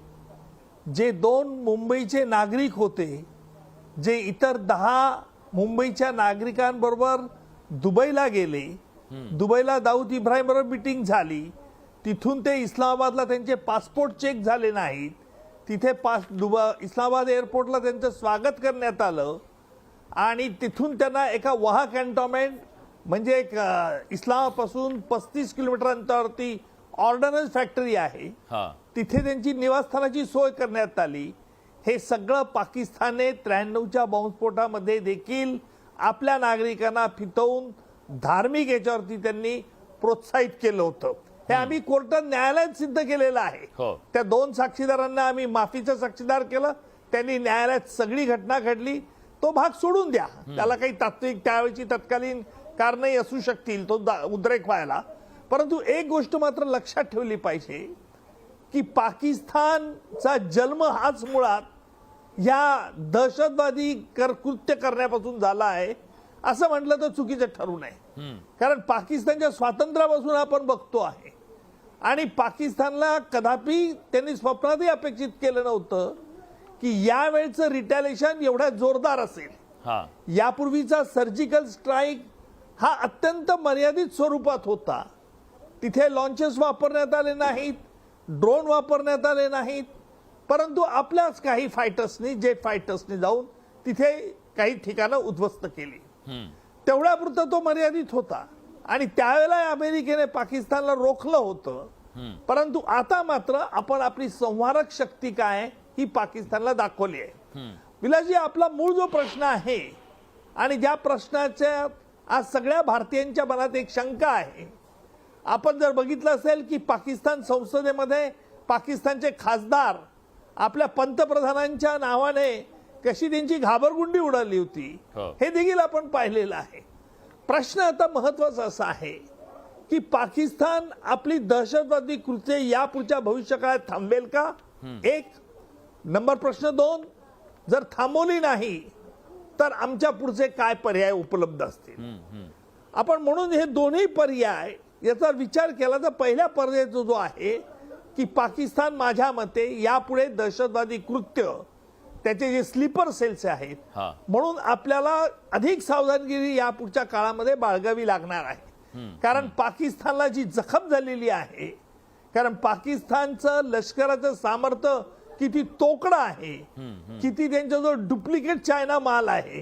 Speaker 2: जे 2 मुंबईचे नागरिक होते, जे इतर 10 मुंबईच्या नागरिकांबरोबर दुबईला गेले, दुबईला दाऊद इब्राहिम बरोबर मीटिंग झाली, तिथून ते इस्लामाबादला त्यांचे पासपोर्ट चेक झाले नाहीत, तिथे इस्लामाबाद एअरपोर्टला त्यांचं स्वागत करण्यात आलं आणि तिथून त्यांना एका वहा कॅन्टोन्मेंट म्हणजे एक इस्लामापासून 35 किलोमीटर अंतरावरती ऑर्डनन्स फॅक्टरी आहे, तिथे त्यांची निवासस्थानाची सोय करण्यात आली. हे सगळं पाकिस्तानने 93च्या बॉम्बस्फोटामध्ये देखील आपल्या नागरिकांना फितवून धार्मिक याच्यावरती त्यांनी प्रोत्साहित केलं होतं. हे आम्ही कोर्टात न्यायालयात सिद्ध केलेलं आहे. त्या 2 साक्षीदारांना आम्ही माफीचं साक्षीदार केलं, त्यांनी न्यायालयात सगळी घटना घडली. तो भाग सोडून द्या, त्याला काही तात्विक त्यावेळची तत्कालीन कारणही असू शकतील तो उद्रेक व्हायला. परंतु एक गोष्ट मात्र लक्षात ठेवली पाहिजे की पाकिस्तानचा जन्म हाच मुळात या दहशतवादी कृत्य करण्यापासून झाला आहे असं म्हटलं तर चुकीचं ठरू नये. कारण पाकिस्तानच्या स्वातंत्र्यापासून आपण बघतो आहे आणि पाकिस्तानला कदापि त्यांनी स्वप्नातही अपेक्षित केलं नव्हतं की यावेळचं रिटॅलिएशन एवढ्या जोरदार असेल. यापूर्वीचा सर्जिकल स्ट्राईक हा अत्यंत मर्यादित स्वरूपात होता. तिथे लॉन्चेस वापरण्यात आले नाहीत, ड्रोन वापरण्यात आले नाहीत, परंतु आपल्याच काही फायटर्सनी जेट फायटर्सनी जाऊन तिथे काही ठिकाणं उद्ध्वस्त केली. तेवढ्यापुरता तो मर्यादित होता आणि त्यावेळेला अमेरिकेने पाकिस्तानला रोखलं होतं. परंतु आता मात्र आपण आपली संहारक शक्ती काय ही पाकिस्तानला दाखवली आहे. विलासजी, आपला मूळ जो प्रश्न आहे आणि ज्या प्रश्नाच्या आज सगळ्या भारतीयांच्या मनात एक शंका आहे, आपण जर बघितलं असेल की पाकिस्तान संसदेमध्ये पाकिस्तानचे खासदार आपल्या पंतप्रधानांच्या नावाने कशी त्यांची घाबरगुंडी उडाली होती, हे देखील आपण पाहिलेलं आहे. प्रश्न आता महत्वाचा असा आहे की पाकिस्तान आपली दहशतवादी कृत्ये यापुढच्या भविष्यकाळात थांबेल का? एक नंबर. प्रश्न 2, जर थांबवली नाही तर आमच्या पुढचे काय पर्याय उपलब्ध असतील. आपण म्हणून हे दोन्ही पर्याय याचा विचार केला तर पहिल्या पर्याय जो आहे की पाकिस्तान माझ्या मते यापुढे दहशतवादी कृत्य त्याचे जे स्लीपर सेल्स आहेत, म्हणून आपल्याला अधिक सावधानगिरी यापुढच्या काळामध्ये बाळगावी लागणार आहे. कारण पाकिस्तानला जी जखम झालेली आहे, कारण पाकिस्तानचं लष्कराचं सामर्थ्य किती तोकडं आहे, किती त्यांचा जो डुप्लिकेट चायना माल आहे,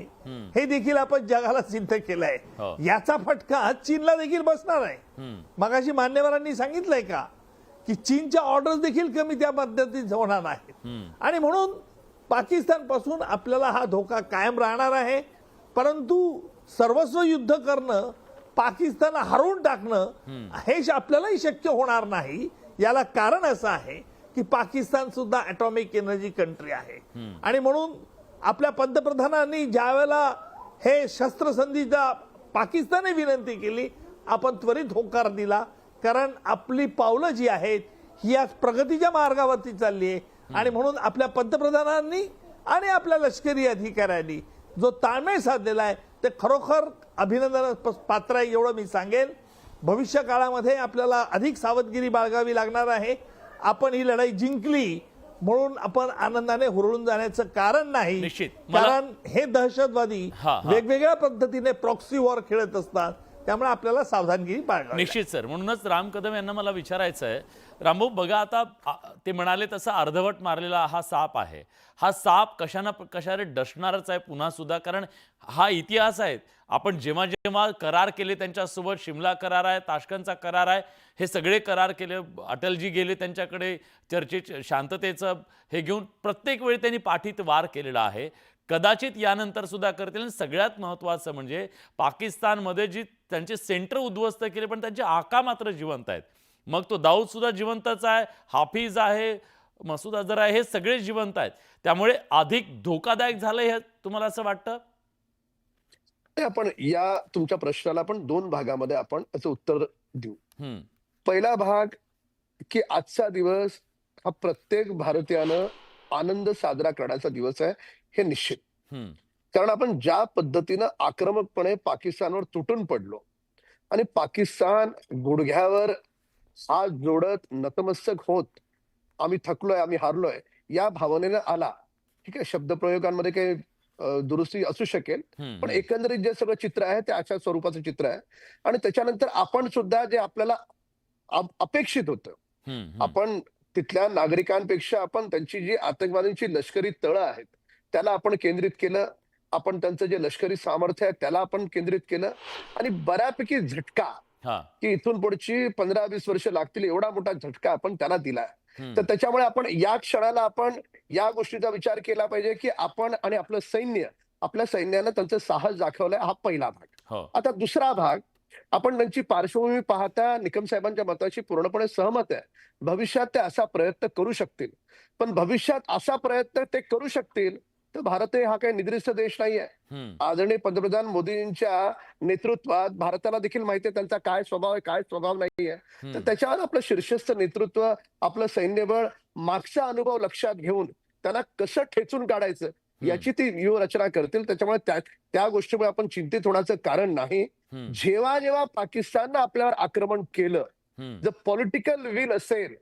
Speaker 2: हे देखील आपण जगाला सिद्ध केलंय. याचा फटका चीनला देखील बसणार आहे. मगाशी मान्यवरांनी सांगितलंय का की चीनच्या ऑर्डर्स देखील कमी त्या पद्धतीत होणार आहेत आणि म्हणून पाकिस्तान पासून आपल्याला हा धोका कायम राहणार आहे. परंतु सर्वस्व युद्ध करणं, पाकिस्तान हरवून टाकणं हे आपल्यालाही शक्य होणार नाही. याला कारण असं आहे की पाकिस्तान सुद्धा ॲटॉमिक एनर्जी कंट्री आहे आणि म्हणून आपल्या पंतप्रधानांनी ज्यावेळेला हे शस्त्रसंधीचा पाकिस्तानने विनंती केली, आपण त्वरित होकार दिला. कारण आपली पावलं जी आहेत ही आज प्रगतीच्या मार्गावरती चालली आहे आणि म्हणून आपल्या पंतप्रधानांनी आणि आपल्या लष्करी अधिकाऱ्यांनी जो ताळमेळ साधलेला आहे ते खरोखर अभिनंदनास पात्र आहे एवढं मी सांगेन. भविष्य काळामध्ये आपल्याला अधिक सावधगिरी बाळगावी लागणार आहे. आपण ही लढाई जिंकली म्हणून आपण आनंदाने हुरळून जाण्याचं कारण नाही. कारण हे दहशतवादी वेगवेगळ्या पद्धतीने प्रॉक्सी वॉर खेळत असतात, त्यामुळे आपल्याला सावधानगिरी बाळगावी.
Speaker 1: निश्चित सर. म्हणूनच राम कदम यांना मला विचारायचं आहे, रामभाऊ बघा आता ते म्हणाले तसं अर्धवट मारलेला हा साप आहे. हा साप कशाने डसणारच आहे पुन्हा सुद्धा, कारण हा इतिहास आहे. आपण जेव्हा जेव्हा करार केले त्यांच्यासोबत, शिमला करार आहे, ताश्कंतचा करार आहे, हे सगळे करार केले. अटलजी गेले त्यांच्याकडे चर्चेत शांततेचं हे घेऊन, प्रत्येक वेळी त्यांनी पाठीत वार केलेला आहे. कदाचित यानंतर सुद्धा करतील. आणि सगळ्यात महत्त्वाचं म्हणजे पाकिस्तानमध्ये जी त्यांचे सेंटर उद्ध्वस्त केले, पण त्यांचे आका मात्र जिवंत आहेत. मग तो दाऊद सुद्धा जिवंतच आहे, हाफिज आहे, मसूद अझहर आहे, हे सगळे जिवंत आहेत. त्यामुळे अधिक धोकादायक झालं हे तुम्हाला असं वाटतं?
Speaker 4: आपण या तुमच्या प्रश्नाला आपण 2 भागामध्ये आपण त्याचं उत्तर देऊ.
Speaker 1: हम्म,
Speaker 4: पहिला भाग, की आजचा दिवस हा प्रत्येक भारतीयानं आनंद साजरा करण्याचा दिवस आहे, हे निश्चित.
Speaker 1: हम्म,
Speaker 4: कारण आपण ज्या पद्धतीनं आक्रमकपणे पाकिस्तानवर तुटून पडलो आणि पाकिस्तान गुडघ्यावर हात जोडत नतमस्तक होत, आम्ही थकलोय, आम्ही हारलोय, या भावनेनं आला. ठीक आहे, शब्दप्रयोगांमध्ये काही दुरुस्ती असू शकेल,
Speaker 1: हम्म,
Speaker 4: पण एकंदरीत जे सगळं चित्र आहे ते अशा स्वरूपाचं चित्र आहे. आणि त्याच्यानंतर आपण सुद्धा जे आपल्याला अपेक्षित होतं,
Speaker 1: हम्म, हम्म,
Speaker 4: आपण तिथल्या नागरिकांपेक्षा आपण त्यांची जी आतंकवाद्यांची लष्करी तळं आहेत त्याला आपण केंद्रित केलं. आपण त्यांचं जे लष्करी सामर्थ्य आहे त्याला आपण केंद्रित केलं आणि बऱ्यापैकी झटका,
Speaker 1: हा,
Speaker 4: की इथून पुढची 15-20 वर्ष लागतील एवढा मोठा झटका आपण त्याला दिलाय. तर
Speaker 1: हम्म,
Speaker 4: त्याच्यामुळे आपण या क्षणाला आपण या गोष्टीचा विचार केला पाहिजे, की आपण आणि आपलं सैन्य, आपल्या सैन्यानं त्यांचं साहस दाखवलंय. हा पहिला भाग.
Speaker 1: हो,
Speaker 4: आता दुसरा भाग, आपण त्यांची पार्श्वभूमी पाहता निकम साहेबांच्या मताशी पूर्णपणे सहमत आहे. भविष्यात ते असा प्रयत्न करू शकतील, पण भविष्यात असा प्रयत्न ते करू शकतील तर भारत हा काही निद्रिस्त देश नाहीये.
Speaker 1: हम्म,
Speaker 4: आदरणीय पंतप्रधान मोदींच्या नेतृत्वात भारताला देखील माहिती आहे त्यांचा काय स्वभाव आहे, काय स्वभाव नाहीये. तर
Speaker 1: हम्म,
Speaker 4: त्याच्यावर आपलं शीर्षस्थ नेतृत्व, आपलं सैन्यबळ मागचा अनुभव लक्षात घेऊन त्यांना कसं ठेचून काढायचं याची ती व्यूहरचना करतील. त्याच्यामुळे त्या गोष्टीमुळे आपण चिंतित होण्याचं कारण नाही.
Speaker 1: हम्म,
Speaker 4: जेव्हा जेव्हा पाकिस्ताननं आपल्यावर आक्रमण केलं,
Speaker 1: हम्म,
Speaker 4: जर पॉलिटिकल विल असेल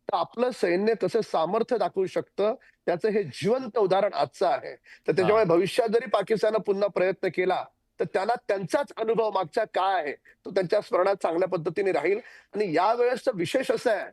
Speaker 4: तर आपलं सैन्य कसं सामर्थ्य दाखवू शकतं त्याचं हे जिवंत उदाहरण आजचं आहे. तर त्याच्यामुळे भविष्यात जरी पाकिस्ताननं पुन्हा प्रयत्न केला तर त्यांना त्यांचाच अनुभव मागचा काय आहे तो त्यांच्या स्मरणात चांगल्या पद्धतीने राहील. आणि यावेळेसचं विशेष असं आहे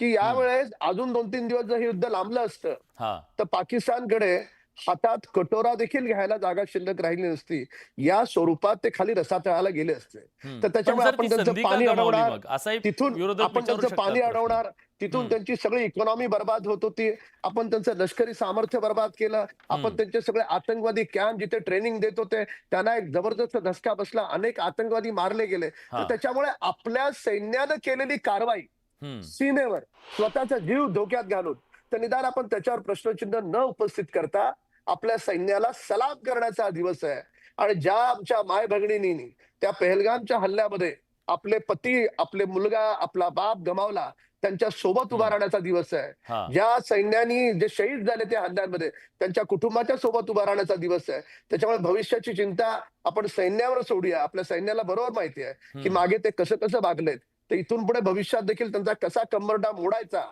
Speaker 4: की यावेळेस अजून 2-3 दिवस जर हे युद्ध लांबलं असतं
Speaker 1: हा,
Speaker 4: तर पाकिस्तानकडे हातात कटोरा देखील घ्यायला जागा शिल्लक राहिली नसती. या स्वरूपात ते खाली रसातळाला गेले असते.
Speaker 1: हम्म.
Speaker 4: तर
Speaker 1: पण
Speaker 4: त्याच्यामुळे
Speaker 1: सर,
Speaker 4: आपण
Speaker 1: ती
Speaker 4: त्यांचं
Speaker 1: संधी का
Speaker 4: पाणी
Speaker 1: गमावली
Speaker 4: अडवणार,
Speaker 1: मग असाही
Speaker 4: तिथून
Speaker 1: विरोधक
Speaker 4: आपण
Speaker 1: विचारू
Speaker 4: त्यांचं पाणी
Speaker 1: शकतात प्रश्न.
Speaker 4: अडवणार, तिथून
Speaker 1: हम्म,
Speaker 4: त्यांची सगळी इकॉनॉमी बर्बाद होत होती, आपण त्यांचं लष्करी सामर्थ्य बर्बाद केलं, आपण त्यांचे सगळे आतंकवादी कॅम्प जिथे ट्रेनिंग देत होते त्यांना एक जबरदस्त धसका बसला, अनेक आतंकवादी मारले गेले. तर
Speaker 1: हा,
Speaker 4: त्याच्यामुळे आपल्या सैन्यानं केलेली कारवाई
Speaker 1: हम्म,
Speaker 4: सीमेवर स्वतःचा जीव धोक्यात घालून तर निदान आपण त्याच्यावर प्रश्नचिन्ह न उपस्थित करता आपल्या सैन्याला सलाम करण्याचा हा दिवस आहे. आणि ज्या आमच्या माय भगिनींनी त्या पहलगामच्या हल्ल्यामध्ये आपले पती, आपले मुलगा, आपला बाप गमावला, त्यांच्या सोबत उभा राहण्याचा दिवस आहे.
Speaker 1: हा,
Speaker 4: ज्या सैन्यानी जे शहीद झाले त्या हल्ल्यांमध्ये त्यांच्या कुटुंबाच्या सोबत उभा राहण्याचा दिवस आहे. त्याच्यामुळे भविष्याची चिंता आपण सैन्यावर सोडूया. आपल्या सैन्याला बरोबर माहिती आहे की
Speaker 1: हम्म,
Speaker 4: मागे ते कसं कसं वागलेत. तर इथून पुढे भविष्यात देखील त्यांचा कसा कंबरडा मोडायचा,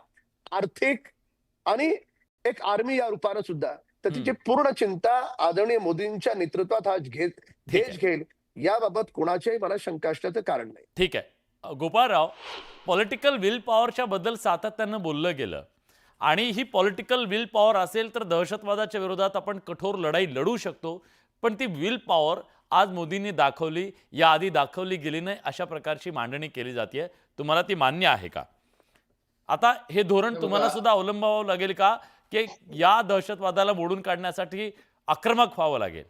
Speaker 4: आर्थिक आणि एक आर्मी या रूपानं सुद्धा, तर तिची पूर्ण चिंता आदरणीय मोदींच्या नेतृत्वात हा
Speaker 1: ठीक
Speaker 4: देश
Speaker 1: आहे.
Speaker 4: घेईल याबाबत कोणाच्याही मला शंका असण्याचं कारण नाही.
Speaker 1: ठीक आहे. गोपाळराव, पॉलिटिकल विल पॉवरच्या बद्दल सातत्यानं बोललं गेलं आणि ही पॉलिटिकल विल पॉवर असेल तर दहशतवादाच्या विरोधात आपण कठोर लढाई लढू शकतो. पण ती विल पॉवर आज मोदींनी दाखवली, याआधी दाखवली गेली नाही, अशा प्रकारची मांडणी केली जाते. तुम्हाला ती मान्य आहे का? आता हे धोरण तुम्हाला सुद्धा अवलंबावं लागेल का, की या दहशतवादाला मोडून काढण्यासाठी आक्रमक व्हावं लागेल?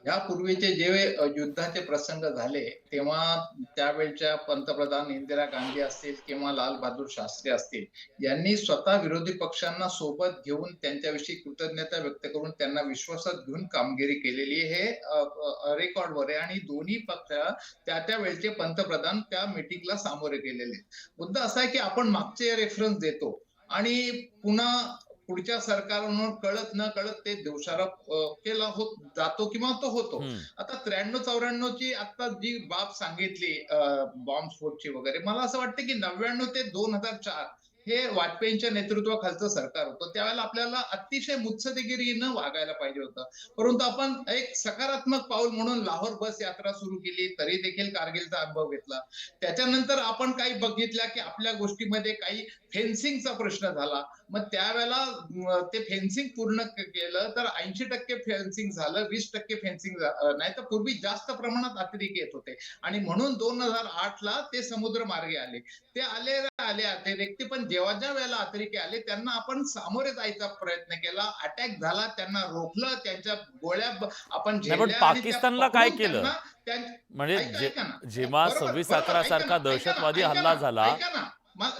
Speaker 3: यापूर्वीचे जे युद्धाचे प्रसंग झाले तेव्हा त्यावेळच्या पंतप्रधान इंदिरा गांधी असतील किंवा लाल बहादूर शास्त्री असतील, यांनी स्वतः विरोधी पक्षांना सोबत घेऊन त्यांच्याविषयी कृतज्ञता व्यक्त करून त्यांना विश्वासात घेऊन कामगिरी केलेली हे रेकॉर्डवर आहे. आणि दोन्ही पक्ष त्या वेळचे पंतप्रधान त्या मीटिंगला सामोरे गेलेले. मुद्दा असा आहे की आपण मागचे रेफरन्स देतो आणि पुन्हा पुढच्या सरकारनं कळत न कळत ते दोषारोप केला होत जातो किंवा तो होतो. आता 93-94 ची आता जी बाब सांगितली बॉम्बस्फोटची वगैरे, मला असं वाटतं की 99 ते 2004 हे वाजपेयींच्या नेतृत्वाखालचं सरकार होतं. त्यावेळेला आपल्याला अतिशय मुत्सद्देगिरीनं वागायला पाहिजे होतं. परंतु आपण एक सकारात्मक पाऊल म्हणून लाहोर बस यात्रा सुरू केली, तरी देखील कारगिलचा अनुभव घेतला. त्याच्यानंतर आपण काही बघितलं की आपल्या गोष्टीमध्ये काही फेन्सिंगचा प्रश्न झाला. मग त्यावेळेला ते फेन्सिंग पूर्ण केलं तर 80% फेन्सिंग झालं, 20% फेन्सिंग नाही तर पूर्वी जास्त प्रमाणात अतिरेकी येत होते. आणि म्हणून 2008 ला ते समुद्र मार्गे आले. ते आले अतिरेकी, पण जेव्हा ज्या वेळेला अतिरेकी आले त्यांना आपण सामोरे जायचा प्रयत्न केला, अटॅक झाला, त्यांना रोखलं, त्यांच्या गोळ्या आपण
Speaker 1: नाही, पण
Speaker 3: झेलल्या आणि त्या
Speaker 1: पाकिस्तानला काय
Speaker 3: पकडून
Speaker 1: केलं?
Speaker 3: त्यांना
Speaker 1: म्हणजे
Speaker 3: ऐका ना.
Speaker 1: जेव्हा
Speaker 3: बरोबर,
Speaker 1: 26/11
Speaker 3: ऐका ना,
Speaker 1: सारखा
Speaker 3: ऐका ना,
Speaker 1: दहशतवादी
Speaker 3: ऐका
Speaker 1: हल्ला
Speaker 3: ना,
Speaker 1: झाला,
Speaker 3: ऐका ना.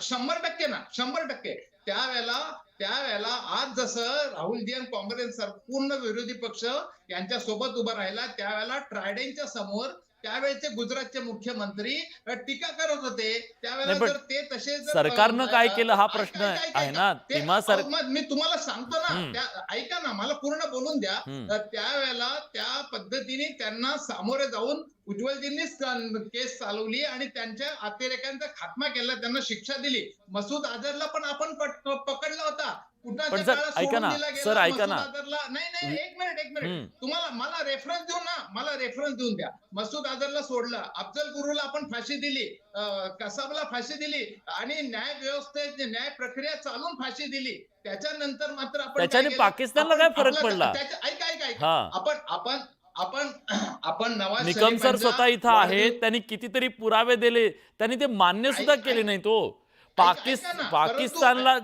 Speaker 3: 100% ना, 100%. त्यावेळेला आज जसं राहुलजी आणि काँग्रेस पूर्ण विरोधी पक्ष यांच्या सोबत उभा राहिला, त्यावेळेला ट्रायडेनच्या समोर त्यावेळेचे गुजरातचे मुख्यमंत्री टीका करत होते. त्यावेळेला
Speaker 1: नाही, पण
Speaker 3: जर ते तसे जर
Speaker 1: सरकारनं काय केलं हा प्रश्न
Speaker 3: ऐका,
Speaker 1: आहे ना.
Speaker 3: ते
Speaker 1: तेव्हा
Speaker 3: मग मी तुम्हाला सांगतो ना, ऐका ना, मला पूर्ण बोलून द्या. त्यावेळेला त्या पद्धतीने त्यांना सामोरे जाऊन उज्ज्वलजींनीच केस चालवली आणि त्यांच्या अतिरेक्यांचा खात्मा केला, त्यांना शिक्षा दिली. मसूद अझहरला पण आपण पकडला होता.
Speaker 1: पण सर ऐका ना, सर ऐका ना,
Speaker 3: नाही, एक मिनिट. तुम्हाला मला रेफरन्स देऊन द्या. मसूद अझहरला सोडलं, अफजल गुरुला आपण फाशी दिली, कसाबला फाशी दिली आणि न्याय प्रक्रिया चालून फाशी दिली. त्याच्यानंतर मात्र आपण
Speaker 1: त्याच्याने पाकिस्तानला काय फरक पडला?
Speaker 3: ऐका, आपण नवाज
Speaker 1: निकम सर स्वतः इथं आहेत, त्यांनी कितीतरी पुरावे दिले, त्यांनी ते मान्य सुद्धा केले नाही. तो पाकिस्तानला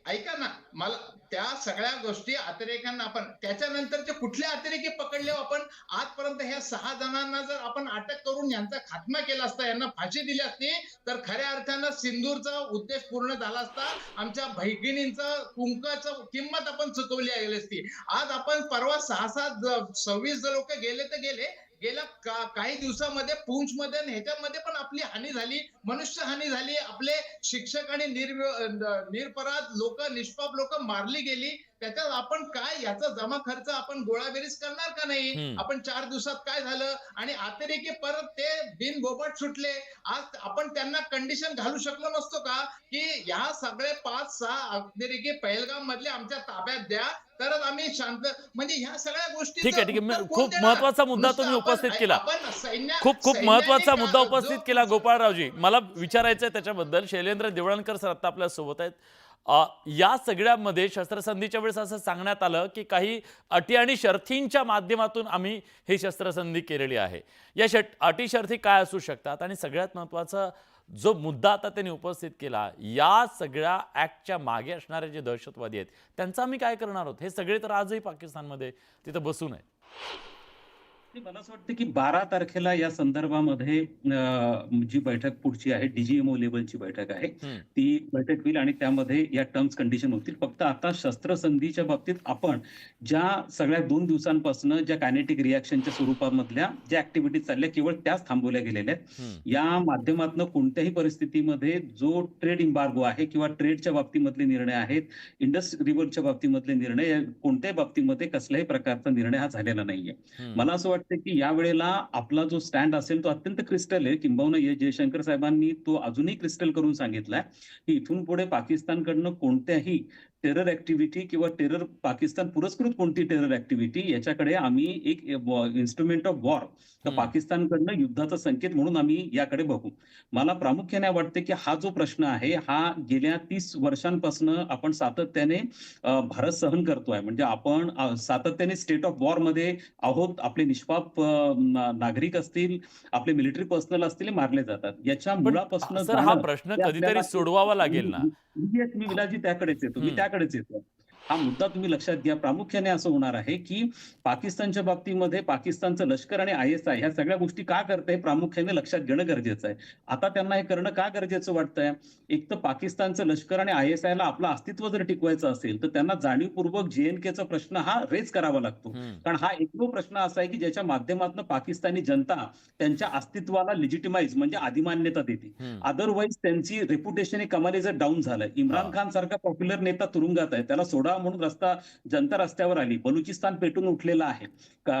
Speaker 3: ऐका ना, मला त्या सगळ्या गोष्टी अतिरेक्यांना आपण त्याच्यानंतरचे कुठले अतिरेकी पकडले आपण आजपर्यंत ह्या 6 जणांना जर आपण अटक करून यांचा खात्मा केला असता, यांना फाशी दिली असती, तर खऱ्या अर्थानं सिंदूरचा उद्देश पूर्ण झाला असता. आमच्या भगिनींचं कुंकाचं किंमत आपण चुकवली गेली असती. आज आपण परवा 26 लोक गेले तर गेले, गेल्या काही दिवसामध्ये पूंछ मध्ये ह्याच्यामध्ये पण आपली हानी झाली, मनुष्य हानी झाली. आपले शिक्षक आणि निरपराध लोक, निष्पाप लोक मारली गेली. त्याच्यात आपण काय याचा जमा खर्च आपण गोळाबेरीज करणार का नाही? आपण 4 दिवसात काय झालं आणि अतिरेकी परत ते बिनबोबट सुटले. आज आपण त्यांना कंडिशन घालू शकलो नसतो का की ह्या सगळे 5-6 अतिरेकी पहलगाम मधले आमच्या ताब्यात द्या, तरच आम्ही शांत. म्हणजे ह्या सगळ्या गोष्टी
Speaker 1: ठीक आहे. खूप महत्वाचा मुद्दा तुम्ही उपस्थित केला. खूप महत्वाचा मुद्दा उपस्थित केला गोपाळरावजी. मला विचारायचं आहे त्याच्याबद्दल. शैलेंद्र देवळणकर सर आता आपल्या सोबत आहेत. या सगळ्यामध्ये शस्त्रसंधीच्या वेळेस असं सांगण्यात आलं की काही अटी आणि शर्थींच्या माध्यमातून आम्ही ही शस्त्रसंधी केलेली आहे. या अटी शर्थी काय असू शकतात आणि सगळ्यात महत्त्वाचा जो मुद्दा आता त्यांनी उपस्थित केला, या सगळ्या ॲक्टच्या मागे असणारे जे दहशतवादी आहेत त्यांचं आम्ही काय करणार आहोत? हे सगळे तर आजही पाकिस्तानमध्ये तिथं बसून आहेत.
Speaker 5: मला असं वाटतं की 12 तारखेला या संदर्भामध्ये जी बैठक पुढची आहे, डीजीएमओ लेवलची बैठक आहे, ती बैठक होईल आणि त्यामध्ये या टर्म्स कंडिशन होतील. फक्त आता शस्त्रसंधीच्या बाबतीत आपण ज्या सगळ्या 2 दिवसांपासून ज्या कायनेटिक रिॲक्शनच्या स्वरूपामधल्या ज्या ऍक्टिव्हिटीज चालल्या केवळ त्याच थांबवल्या गेलेल्या आहेत. या माध्यमातून कोणत्याही परिस्थितीमध्ये जो ट्रेड इम्बार्गो आहे किंवा ट्रेडच्या बाबतीमधले निर्णय आहेत, इंडस रिव्हरच्या बाबतीमधले निर्णय, कोणत्याही बाबतीमध्ये कसल्याही प्रकारचा निर्णय हा झालेला नाहीये. मला असं वाटतं की या वेळेला आपला जो स्टँड असेल तो अत्यंत क्रिस्टल आहे. किंबहुना जयशंकर साहेबांनी तो अजूनही क्रिस्टल करून सांगितलाय की इथून पुढे पाकिस्तानकडनं कोणत्याही टेरर ऍक्टिव्हिटी किंवा पाकिस्तान पुरस्कृत कोणती टेरर ऍक्टिव्हिटी याच्याकडे आम्ही एक इन्स्ट्रुमेंट ऑफ वॉर, तर पाकिस्तानकडनं युद्धाचा संकेत म्हणून आम्ही याकडे बघू. मला प्रामुख्याने वाटते की हा जो प्रश्न आहे हा गेल्या 30 वर्षांपासून आपण सातत्याने भारत सहन करतोय. म्हणजे आपण सातत्याने स्टेट ऑफ वॉर मध्ये आहोत. आपले निष्पाप नागरिक असतील, आपले मिलिटरी पर्सनल असतील, मारले जातात. याच्या मुळापासून
Speaker 1: सर हा प्रश्न कधीतरी सोडवावा लागेल ना.
Speaker 5: मी विलाजी त्याकडेच येतो, मी त्याकडेच येतो. हा मुद्दा तुम्ही लक्षात घ्या. प्रामुख्याने असं होणार आहे की पाकिस्तानच्या बाबतीमध्ये पाकिस्तानचं लष्कर आणि ISI ह्या सगळ्या गोष्टी का करते हे प्रामुख्याने लक्षात घेणं गरजेचं आहे. आता त्यांना हे करणं का गरजेचं वाटतंय? एक तर पाकिस्तानचं लष्कर आणि ISI ला आपलं अस्तित्व जर टिकवायचं असेल तर त्यांना जाणीवपूर्वक JNKचा प्रश्न हा रेज करावा लागतो. कारण हा एकमेव प्रश्न असा आहे की ज्याच्या माध्यमातून पाकिस्तानी जनता त्यांच्या अस्तित्वाला लेजिटिमाइज म्हणजे अधिमान्यता देते. अदरवाईज त्यांची रेप्युटेशन कमाली जर डाऊन झालंय. इम्रान खान सारखा पॉप्युलर नेता तुरुंगात आहे, त्याला सोडा म्हणून जनता रस्त्यावर आली. बलुचिस्तान पेटून उठलेला आहे.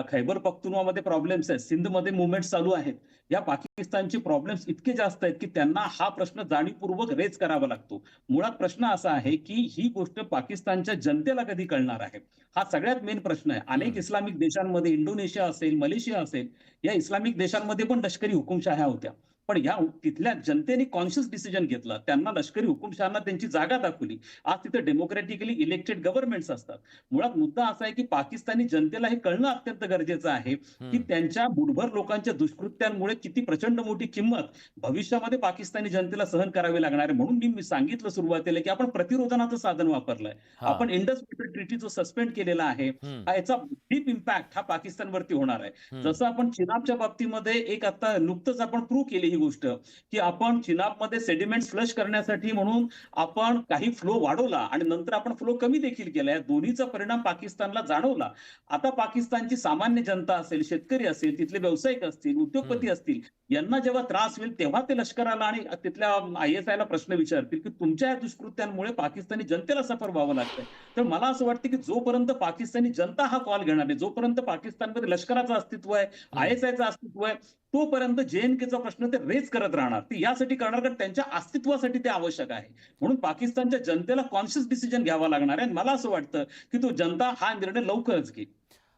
Speaker 5: खैबर पख्तुनवामध्ये प्रॉब्लेम्स आहेत. सिंधमध्ये मुवमेंट चालू आहेत. या पाकिस्तानचे प्रॉब्लेम्स इतके जास्त आहेत की त्यांना हा प्रश्न जाणीवपूर्वक रेज करावा लागतो. मुळात प्रश्न असा आहे की ही गोष्ट पाकिस्तानच्या जनतेला कधी कळणार आहे, हा सगळ्यात मेन प्रश्न आहे. अनेक इस्लामिक देशांमध्ये, इंडोनेशिया असेल, मलेशिया असेल, या इस्लामिक देशांमध्ये पण लष्करी हुकुमशाह्या होत्या. पण या तिथल्या जनतेने कॉन्शियस डिसिजन घेतला, त्यांना लष्करी हुकुमशहांना त्यांची जागा दाखवली. आज तिथे डेमोक्रॅटिकली इलेक्टेड गव्हर्नमेंट्स असतात. मुळात मुद्दा असा आहे की पाकिस्तानी जनतेला हे कळणं अत्यंत गरजेचं आहे की त्यांच्या बुडभर लोकांच्या दुष्कृत्यांमुळे किती प्रचंड मोठी किंमत भविष्यामध्ये पाकिस्तानी जनतेला सहन करावी लागणार आहे. म्हणून मी सांगितलं सुरुवातीला की आपण प्रतिरोधनाचं साधन वापरलंय.
Speaker 1: हा.
Speaker 5: आपण इंडस वॉटर ट्रीटी जो सस्पेंड केलेला आहे, याचा डीप इम्पॅक्ट हा पाकिस्तानवरती होणार आहे. जसं आपण चिनाबच्या बाबतीमध्ये एक आता नुकतंच आपण प्रूव्ह केली ही गोष्ट की आपण चिनाबमध्ये सेडिमेंट फ्लश करण्यासाठी म्हणून आपण काही फ्लो वाढवला आणि नंतर आपण फ्लो कमी देखील केला. या दोन्हीचा परिणाम पाकिस्तानला जाणवला. आता पाकिस्तानची सामान्य जनता असेल, शेतकरी असेल, तिथले व्यावसायिक असतील, उद्योगपती असतील, यांना जेव्हा त्रास होईल तेव्हा ते लष्कराला आणि तिथल्या ISI ला प्रश्न विचारतील की तुमच्या या दुष्कृत्यांमुळे पाकिस्तानी जनतेला सफर व्हावं लागतंय. तर मला असं वाटतं की जोपर्यंत पाकिस्तानी जनता हा कॉल घेणार नाही, जोपर्यंत पाकिस्तानमध्ये लष्कराचं अस्तित्व आहे, ISIचं अस्तित्व आहे, तोपर्यंत JNKचा प्रश्न ते रेज करत राहणार. ते यासाठी करणार कारण त्यांच्या अस्तित्वासाठी ते आवश्यक आहे. म्हणून पाकिस्तानच्या जनतेला कॉन्शियस डिसिजन घ्यावा लागणार आहे. आणि मला असं वाटतं की तो जनता हा निर्णय लवकरच घेईल.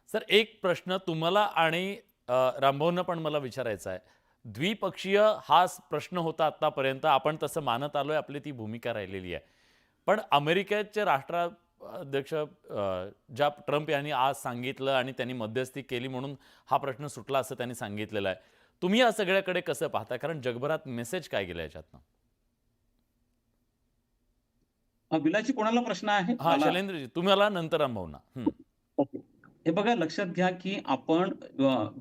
Speaker 1: सर, एक प्रश्न तुम्हाला आणि रामभाऊंना पण मला विचारायचा आहे. द्विपक्षीय हा प्रश्न होता आतापर्यंत, आपण तसं मानत आलोय, आपली ती भूमिका राहिलेली आहे. पण अमेरिकेचे राष्ट्राध्यक्ष ज्या ट्रम्प यांनी आज सांगितलं आणि त्यांनी मध्यस्थी केली म्हणून हा प्रश्न सुटला असं त्यांनी सांगितलेलं आहे. तुम्ही या सगळ्याकडे कसं पाहता? कारण जगभरात मेसेज काय गेला याच्यातनं?
Speaker 5: विलाची कोणाला प्रश्न आहे?
Speaker 1: हा, शैलेंद्रजी तुम्हाला, नंतर रामभाऊंना.
Speaker 5: ओके. हे बघा, लक्षात घ्या की आपण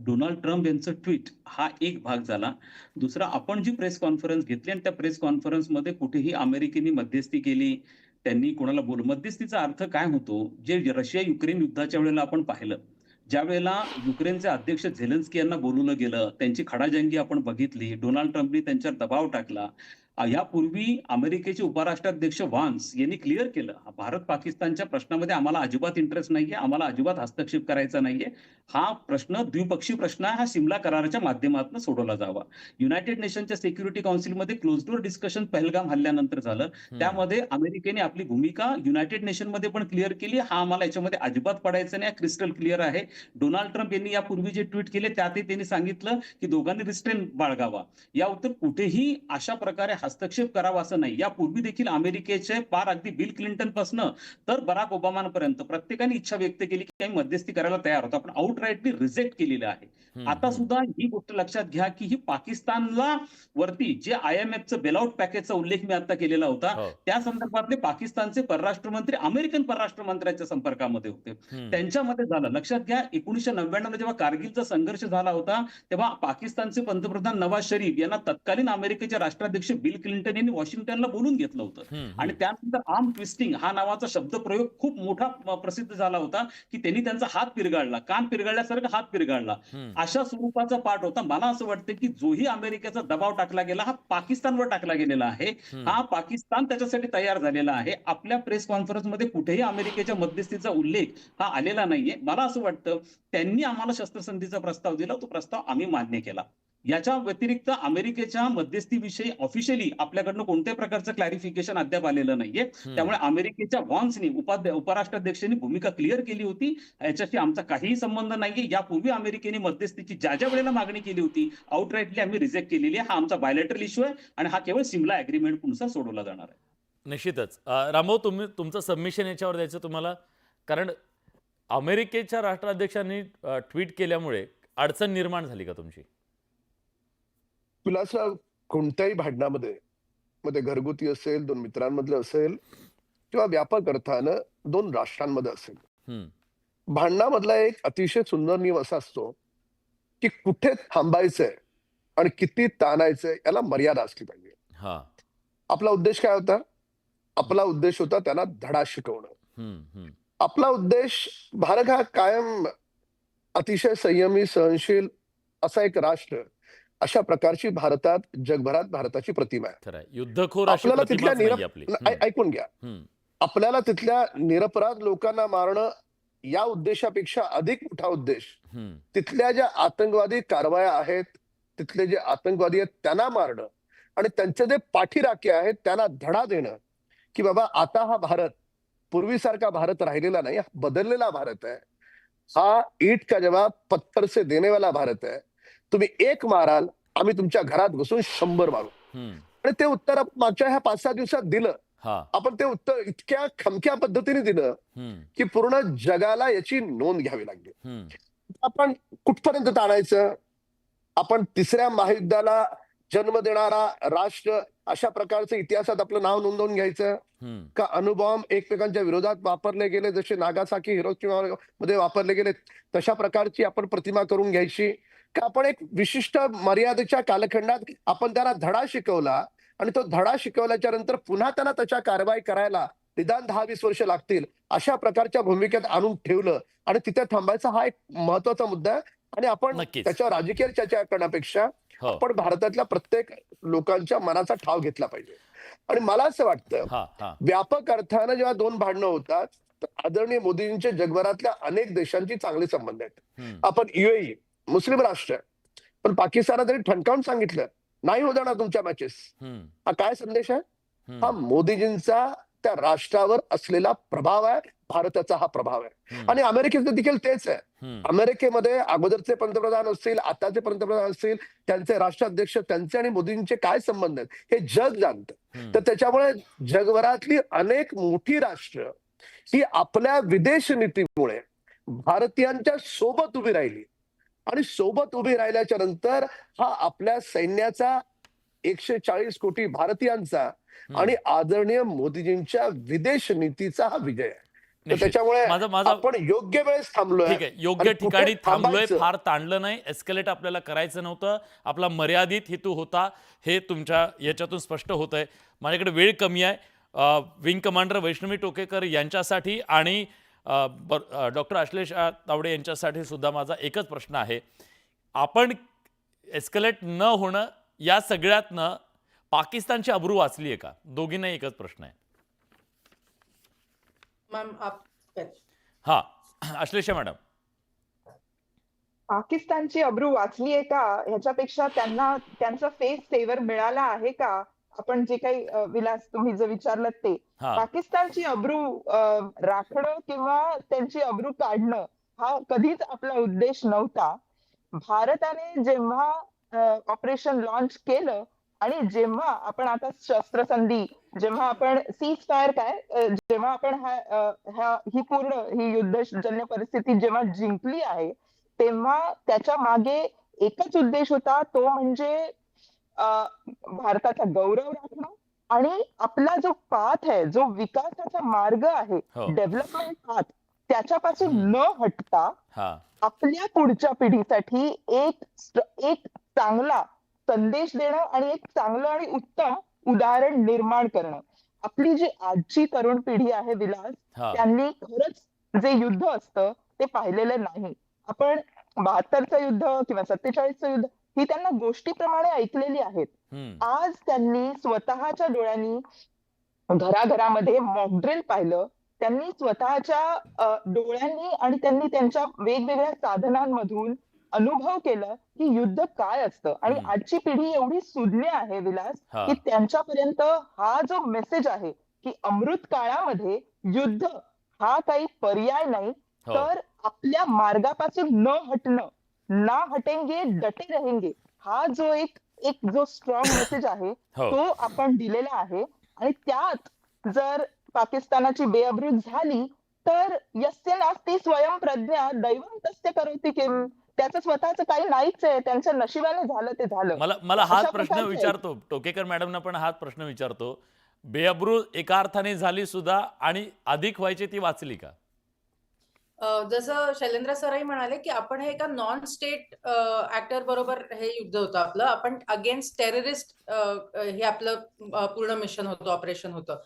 Speaker 5: डोनाल्ड ट्रम्प यांचं ट्विट हा एक भाग झाला. दुसरा, आपण जी प्रेस कॉन्फरन्स घेतली आणि त्या प्रेस कॉन्फरन्समध्ये कुठेही अमेरिकेने मध्यस्थी केली, त्यांनी कोणाला मध्यस्थीचा अर्थ काय होतो, जे रशिया युक्रेन युद्धाच्या वेळेला आपण पाहिलं, ज्या वेळेला युक्रेनचे अध्यक्ष झेलेन्स्की यांना बोलवलं गेलं, त्यांची खडाजंगी आपण बघितली, डोनाल्ड ट्रम्पनी त्यांच्यावर दबाव टाकला. यापूर्वी अमेरिकेचे उपराष्ट्राध्यक्ष व्हान्स यांनी क्लिअर केलं, भारत पाकिस्तानच्या प्रश्नामध्ये आम्हाला अजिबात इंटरेस्ट नाहीये, आम्हाला अजिबात हस्तक्षेप करायचा नाहीये. हा प्रश्न द्विपक्षीय प्रश्न हा सिमला कराराच्या माध्यमातून सोडवला जावा. युनायटेड नेशनच्या सिक्युरिटी काउन्सिलमध्ये क्लोज डोअर डिस्कशन पहलगाम हल्ल्यानंतर झालं. त्यामध्ये अमेरिकेने आपली भूमिका युनायटेड नेशनमध्ये पण क्लिअर केली. हा आम्हाला याच्यामध्ये अजिबात पडायचं नाही, क्रिस्टल क्लिअर आहे. डोनाल्ड ट्रम्प यांनी यापूर्वी जे ट्विट केले त्यातही त्यांनी सांगितलं की दोघांनी रिस्ट्रेन बाळगावा. या उत्तर कुठेही अशा प्रकारे हस्तक्षेप करावा असं नाही. यापूर्वी देखील अमेरिकेचे पार अगदी बिल क्लिंटन पासून तर बराक ओबामांपर्यंत प्रत्येकाने इच्छा व्यक्त केली की काही मध्यस्थी करायला तयार होतो. आपण आउटराईटली रिजेक्ट केलेलं आहे. आता सुद्धा ही गोष्ट लक्षात घ्या की ही पाकिस्तानला वरती जे IMFचं बेलआउट पॅकेजचा उल्लेख मी आता केलेला होता, त्या संदर्भातले पाकिस्तानचे परराष्ट्र मंत्री अमेरिकन परराष्ट्र मंत्र्यांच्या संपर्कामध्ये होते. त्यांच्यामध्ये झालं. लक्षात घ्या, 1999 जेव्हा कारगिलचा संघर्ष झाला होता तेव्हा पाकिस्तानचे पंतप्रधान नवाज शरीफ यांना तत्कालीन अमेरिकेचे राष्ट्राध्यक्ष बिल क्लिंटन यांनी वॉशिंग्टनला बोलून घेतलं होतं. आणि त्यानंतर आर्म ट्विस्टिंग हा नावाचा शब्दप्रयोग खूप मोठा प्रसिद्ध झाला होता की त्यांनी त्यांचा हात पिरगाळला, कान पिरगाळल्यासारखा हात पिरगाळला, अशा स्वरूपाचा पाठ होता. मला असं वाटतं की जोही अमेरिकेचा दबाव टाकला गेला हा पाकिस्तानवर टाकला गेलेला आहे. हा पाकिस्तान त्याच्यासाठी तयार झालेला आहे. आपल्या प्रेस कॉन्फरन्समध्ये कुठेही अमेरिकेच्या मध्यस्थीचा उल्लेख हा आलेला नाहीये. मला असं वाटतं त्यांनी आम्हाला शस्त्रसंधीचा प्रस्ताव दिला, तो प्रस्ताव आम्ही मान्य केला. याच्या व्यतिरिक्त अमेरिकेच्या मध्यस्थीविषयी ऑफिशियली आपल्याकडनं कोणत्याही प्रकारचं क्लॅरिफिकेशन अद्याप आलेलं नाहीये. त्यामुळे अमेरिकेच्या व्हान्सनी उपराष्ट्राध्यक्षांनी भूमिका क्लिअर केली होती, याच्याशी आमचा काहीही संबंध नाहीये. यापूर्वी अमेरिकेने मध्यस्थीची ज्या ज्या वेळेला मागणी केली होती आउटराईटली आम्ही रिजेक्ट केलेली आहे. हा आमचा बायलॅटरल इश्यू आहे आणि हा केवळ सिमला अग्रीमेंट नुसार सोडवला जाणार आहे.
Speaker 1: निश्चितच. रामभाऊ, तुमचं सबमिशन याच्यावर द्यायचं तुम्हाला, कारण अमेरिकेच्या राष्ट्राध्यक्षांनी ट्विट केल्यामुळे अडचण निर्माण झाली का तुमची?
Speaker 4: विलासराव, कोणत्याही भांडणामध्ये मग ते घरगुती असेल, दोन मित्रांमधलं असेल किंवा व्यापक अर्थानं दोन राष्ट्रांमध्ये असेल, भांडणामधला एक अतिशय सुंदर नियम असा असतो की कुठे थांबायचंय आणि किती ताणायचंय याला मर्यादा असली पाहिजे. आपला उद्देश काय होता? आपला उद्देश होता त्यांना धडा शिकवणं. आपला उद्देश, भारत हा कायम अतिशय संयमी, सहनशील असा एक राष्ट्र, अशा प्रकारची भारतात, जगभरात भारताची प्रतिमा आहे.
Speaker 1: युद्धखोर
Speaker 4: आपल्याला तिथल्या ऐकून घ्या, आपल्याला तिथल्या निरपराध लोकांना मारणं या उद्देशापेक्षा अधिक मोठा उद्देश तिथल्या ज्या आतंकवादी कारवाया आहेत, तिथले जे आतंकवादी आहेत त्यांना मारणं आणि त्यांचे जे पाठीराखे आहेत त्यांना धडा देणं की बाबा आता हा भारत पूर्वीसारखा भारत राहिलेला नाही, बदललेला भारत आहे. हा ईट का जवाब पत्थर से देने वाला भारत है. तुम्ही एक माराल, आम्ही तुमच्या घरात घुसून 100 मारू.
Speaker 1: हम्म.
Speaker 4: आणि ते उत्तर आपण मागच्या ह्या 5-6 दिवसात दिलं.
Speaker 1: हा.
Speaker 4: आपण ते उत्तर इतक्या खमक्या पद्धतीने दिलं
Speaker 1: हम्म.
Speaker 4: की पूर्ण जगाला याची नोंद घ्यावी लागली.
Speaker 1: हम्म.
Speaker 4: आपण कुठपर्यंत ताणायचं? आपण 3ऱ्या महायुद्धाला जन्म देणारा राष्ट्र अशा प्रकारचं इतिहासात आपलं नाव नोंदवून घ्यायचं
Speaker 1: हम्म.
Speaker 4: का? अणुबॉम्ब एकमेकांच्या विरोधात वापरले गेले, जसे नागासाकी हिरोशिमा मध्ये वापरले गेले तशा प्रकारची आपण प्रतिमा करून घ्यायची का? आपण एक विशिष्ट मर्यादेच्या कालखंडात आपण त्याला धडा शिकवला आणि तो धडा शिकवल्याच्या नंतर पुन्हा त्यांना त्याच्या कारवाई करायला निदान 10-20 वर्ष लागतील अशा प्रकारच्या भूमिकेत आणून ठेवलं आणि तिथे थांबायचा हा एक महत्वाचा मुद्दा आहे. आणि आपण
Speaker 1: नक्कीच.
Speaker 4: त्याच्यावर राजकीय चर्चा करण्यापेक्षा
Speaker 1: हो.
Speaker 4: आपण भारतातल्या प्रत्येक लोकांच्या मनाचा ठाव घेतला पाहिजे. आणि मला असं वाटतं
Speaker 1: हा. हा.
Speaker 4: व्यापक अर्थानं जेव्हा 2 भांडणं होतात तर आदरणीय मोदींचे जगभरातल्या अनेक देशांची चांगले संबंध आहेत.
Speaker 1: हम्म.
Speaker 4: आपण UAE मुस्लिम राष्ट्र आहे, पण पाकिस्तानात तरी ठणकावून सांगितलं नाही होणार ना तुमच्या मॅचेस.
Speaker 1: हम्म.
Speaker 4: हा काय संदेश आहे?
Speaker 1: हम्म.
Speaker 4: हा मोदीजींचा त्या राष्ट्रावर असलेला प्रभाव आहे, भारताचा हा प्रभाव आहे.
Speaker 1: हम्म.
Speaker 4: आणि अमेरिकेचं देखील तेच आहे.
Speaker 1: हम्म.
Speaker 4: अमेरिकेमध्ये अगोदरचे पंतप्रधान असतील, आताचे पंतप्रधान असतील, त्यांचे राष्ट्राध्यक्ष, त्यांचे आणि मोदींचे काय संबंध आहेत हे जग जाणतं.
Speaker 1: हम्म.
Speaker 4: तर त्याच्यामुळे जगभरातली अनेक मोठी राष्ट्र ही आपल्या विदेश नीतीमुळे भारतीयांच्या सोबत उभी राहिली आणि सोबत उभी राहिल्याच्या नंतर हा आपल्या सैन्याचा 140 कोटी भारतीयांचा आणि आदरणीय मोदीजींच्या विदेश नीतीचा हा विजय आहे. तर
Speaker 1: निश्चित.
Speaker 4: त्याच्यामुळे
Speaker 1: माझा
Speaker 4: आपण योग्य वेळेस थांबलोय.
Speaker 1: ठीक आहे, योग्य
Speaker 4: आणि कुठे
Speaker 1: ठिकाणी थांबलोय,
Speaker 4: थांबायचं?
Speaker 1: फार ताणलं नाही, एस्केलेट आपल्याला करायचं नव्हतं, आपला मर्यादित हेतू होता, हे तुमच्या याच्यातून स्पष्ट होत आहे. माझ्याकडे वेळ कमी आहे. विंग कमांडर वैष्णवी टोकेकर यांच्यासाठी आणि डॉक्टर आश्लेष तावडे यांच्यासाठी सुद्धा माझा एकच प्रश्न आहे. आपण एस्केलेट न होणं या सगळ्यातनं पाकिस्तानची अब्रू वाचली आहे का? दोघींना एकच प्रश्न आहे.
Speaker 7: मॅम
Speaker 1: हा, आश्लेषा मॅडम.
Speaker 6: पाकिस्तानची अब्रू वाचली आहे का ह्याच्यापेक्षा त्यांना त्यांचा फेस सेव्हर मिळाला आहे का? आपण जे काही विलास तुम्ही जे विचारलं ते
Speaker 1: हा.
Speaker 6: पाकिस्तानची अब्रू राखणं किंवा त्यांची अब्रू काढणं हा कधीच आपला उद्देश नव्हता. भारताने जेव्हा ऑपरेशन लॉन्च केलं आणि जेव्हा आपण आता शस्त्रसंधी, जेव्हा आपण सीज फायर जेव्हा आपण ही युद्धजन्य परिस्थिती जेव्हा जिंकली आहे तेव्हा त्याच्या मागे एकच उद्देश होता, तो म्हणजे भारताचा गौरव राखणं आणि आपला जो पाथ आहे, जो विकासाचा मार्ग आहे,
Speaker 1: हो.
Speaker 6: डेव्हलपमेंट पाथ, त्याच्यापासून न हटता
Speaker 1: हा.
Speaker 6: आपल्या पुढच्या पिढीसाठी एक चांगला संदेश देणं आणि एक चांगलं आणि उत्तम उदाहरण निर्माण करणं. आपली जी आजची तरुण पिढी आहे विलास,
Speaker 1: हा.
Speaker 6: त्यांनी खरंच जे युद्ध असतं ते पाहिलेलं नाही. आपण 72चं युद्ध किंवा 47चं युद्ध ही त्यांना गोष्टीप्रमाणे ऐकलेली आहेत.
Speaker 1: हम्म.
Speaker 6: आज त्यांनी स्वतःच्या डोळ्यांनी घराघरामध्ये मॉकड्रिल पाहिलं, त्यांनी स्वतःच्या डोळ्यांनी आणि त्यांनी त्यांच्या वेगवेगळ्या साधनांमधून अनुभव केलं की युद्ध काय असतं. आणि
Speaker 1: हम्म.
Speaker 6: आजची पिढी एवढी सुज्ञ आहे विलास
Speaker 1: हा.
Speaker 6: की त्यांच्यापर्यंत हा जो मेसेज आहे की अमृत काळामध्ये युद्ध हा काही पर्याय नाही,
Speaker 1: हो.
Speaker 6: तर आपल्या मार्गापासून न हटणं, ना हटेंगे डटे रहेंगे, हा जो एक जो स्ट्रॉंग मेसेज आहे
Speaker 1: हो.
Speaker 6: तो आपण दिलेला आहे. आणि त्यात जर पाकिस्तानाची बेअब्रू झाली तर यस्य नास्ति स्वयं प्रज्ञा दैवं तस्य करोति किम, त्याचं स्वतःचं काही नाहीच आहे, त्यांच्या नशिबाने झालं ते झालं.
Speaker 1: मला हाच
Speaker 6: अशा
Speaker 1: प्रश्न
Speaker 6: प्रकारचं
Speaker 1: विचारतो, टोकेकर मॅडमना पण हाच प्रश्न विचारतो. बेअब्रू एका अर्थाने झाली सुद्धा आणि अधिक व्हायची ती वाचली का?
Speaker 7: जसं शैलेंद्र सरही म्हणाले की आपण हे एका नॉन स्टेट ऍक्टर बरोबर हे युद्ध होतं आपलं, आपण अगेन्स्ट टेररिस्ट हे आपलं पूर्ण मिशन होतं, ऑपरेशन होतं.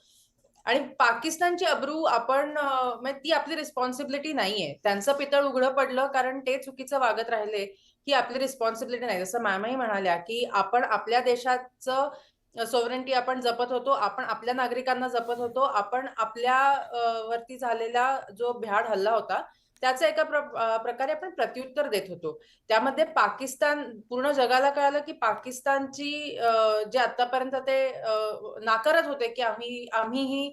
Speaker 7: आणि पाकिस्तानची अब्रू आपण म्हणजे ती आपली रिस्पॉन्सिबिलिटी नाहीये. त्यांचं पितळ उघडं पडलं कारण ते चुकीचं वागत राहिले ही आपली रिस्पॉन्सिबिलिटी नाही. जसं मॅमही म्हणाल्या की आपण आपल्या देशाचं सॉव्हरेनिटी आपण जपत होतो, आपण आपल्या नागरिकांना जपत होतो, आपण आपल्या वरती झालेला जो भ्याड हल्ला होता त्याचं एका प्रकारे आपण प्रत्युत्तर देत होतो. त्यामध्ये पाकिस्तान, पूर्ण जगाला कळालं की पाकिस्तानची जे आतापर्यंत ते नाकारत होते की आम्हीही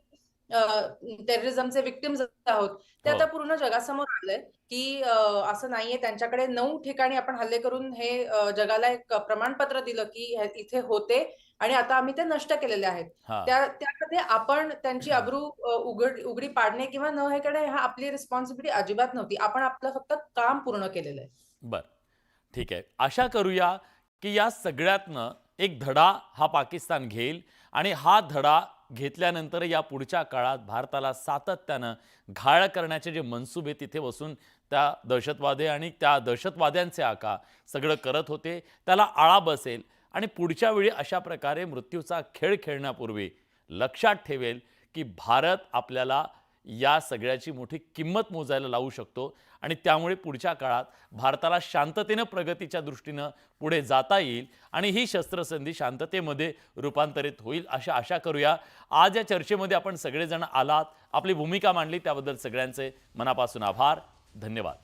Speaker 7: टेररिझमचे विक्टिम्स आहोत ते
Speaker 1: हो.
Speaker 7: आता पूर्ण जगासमोर आलंय की असं नाहीये. त्यांच्याकडे 9 ठिकाणी आपण हल्ले करून हे जगाला एक प्रमाणपत्र दिलं की इथे होते आणि आता आम्ही ते नष्ट केलेले आहेत.
Speaker 1: हा.
Speaker 7: त्यामध्ये आपण त्यांची अब्रू उघडी पाडणे किंवा न हे करणे हा आपली रिस्पॉन्सिबिलिटी अजिबात नव्हती. आपण आपलं फक्त काम पूर्ण केलेलं आहे.
Speaker 1: बर, ठीक आहे. आशा करूया की या सगळ्यातनं एक धडा हा पाकिस्तान घेईल आणि हा धडा घेतल्यानंतर या पुढच्या काळात भारताला सातत्यानं घाळ करण्याचे जे मनसुबे तिथे बसून त्या दहशतवादी आणि त्या दहशतवाद्यांचे आका सगळं करत होते त्याला आळा बसेल आणि पुढच्या वेळी अशा प्रकारे मृत्यूचा खेळ खेळण्यापूर्वी लक्षात ठेवेल की भारत आपल्याला या सगळ्याची मोठी किंमत मोजायला लावू शकतो आणि त्यामुळे पुढच्या काळात भारताला शांततेनं प्रगतीच्या दृष्टीनं पुढे जाता येईल आणि ही शस्त्रसंधी शांततेमध्ये रूपांतरित होईल अशा आशा करूया. आज या चर्चेमध्ये आपण सगळेजण आलात, आपली भूमिका मांडली त्याबद्दल सगळ्यांचे मनापासून आभार. धन्यवाद.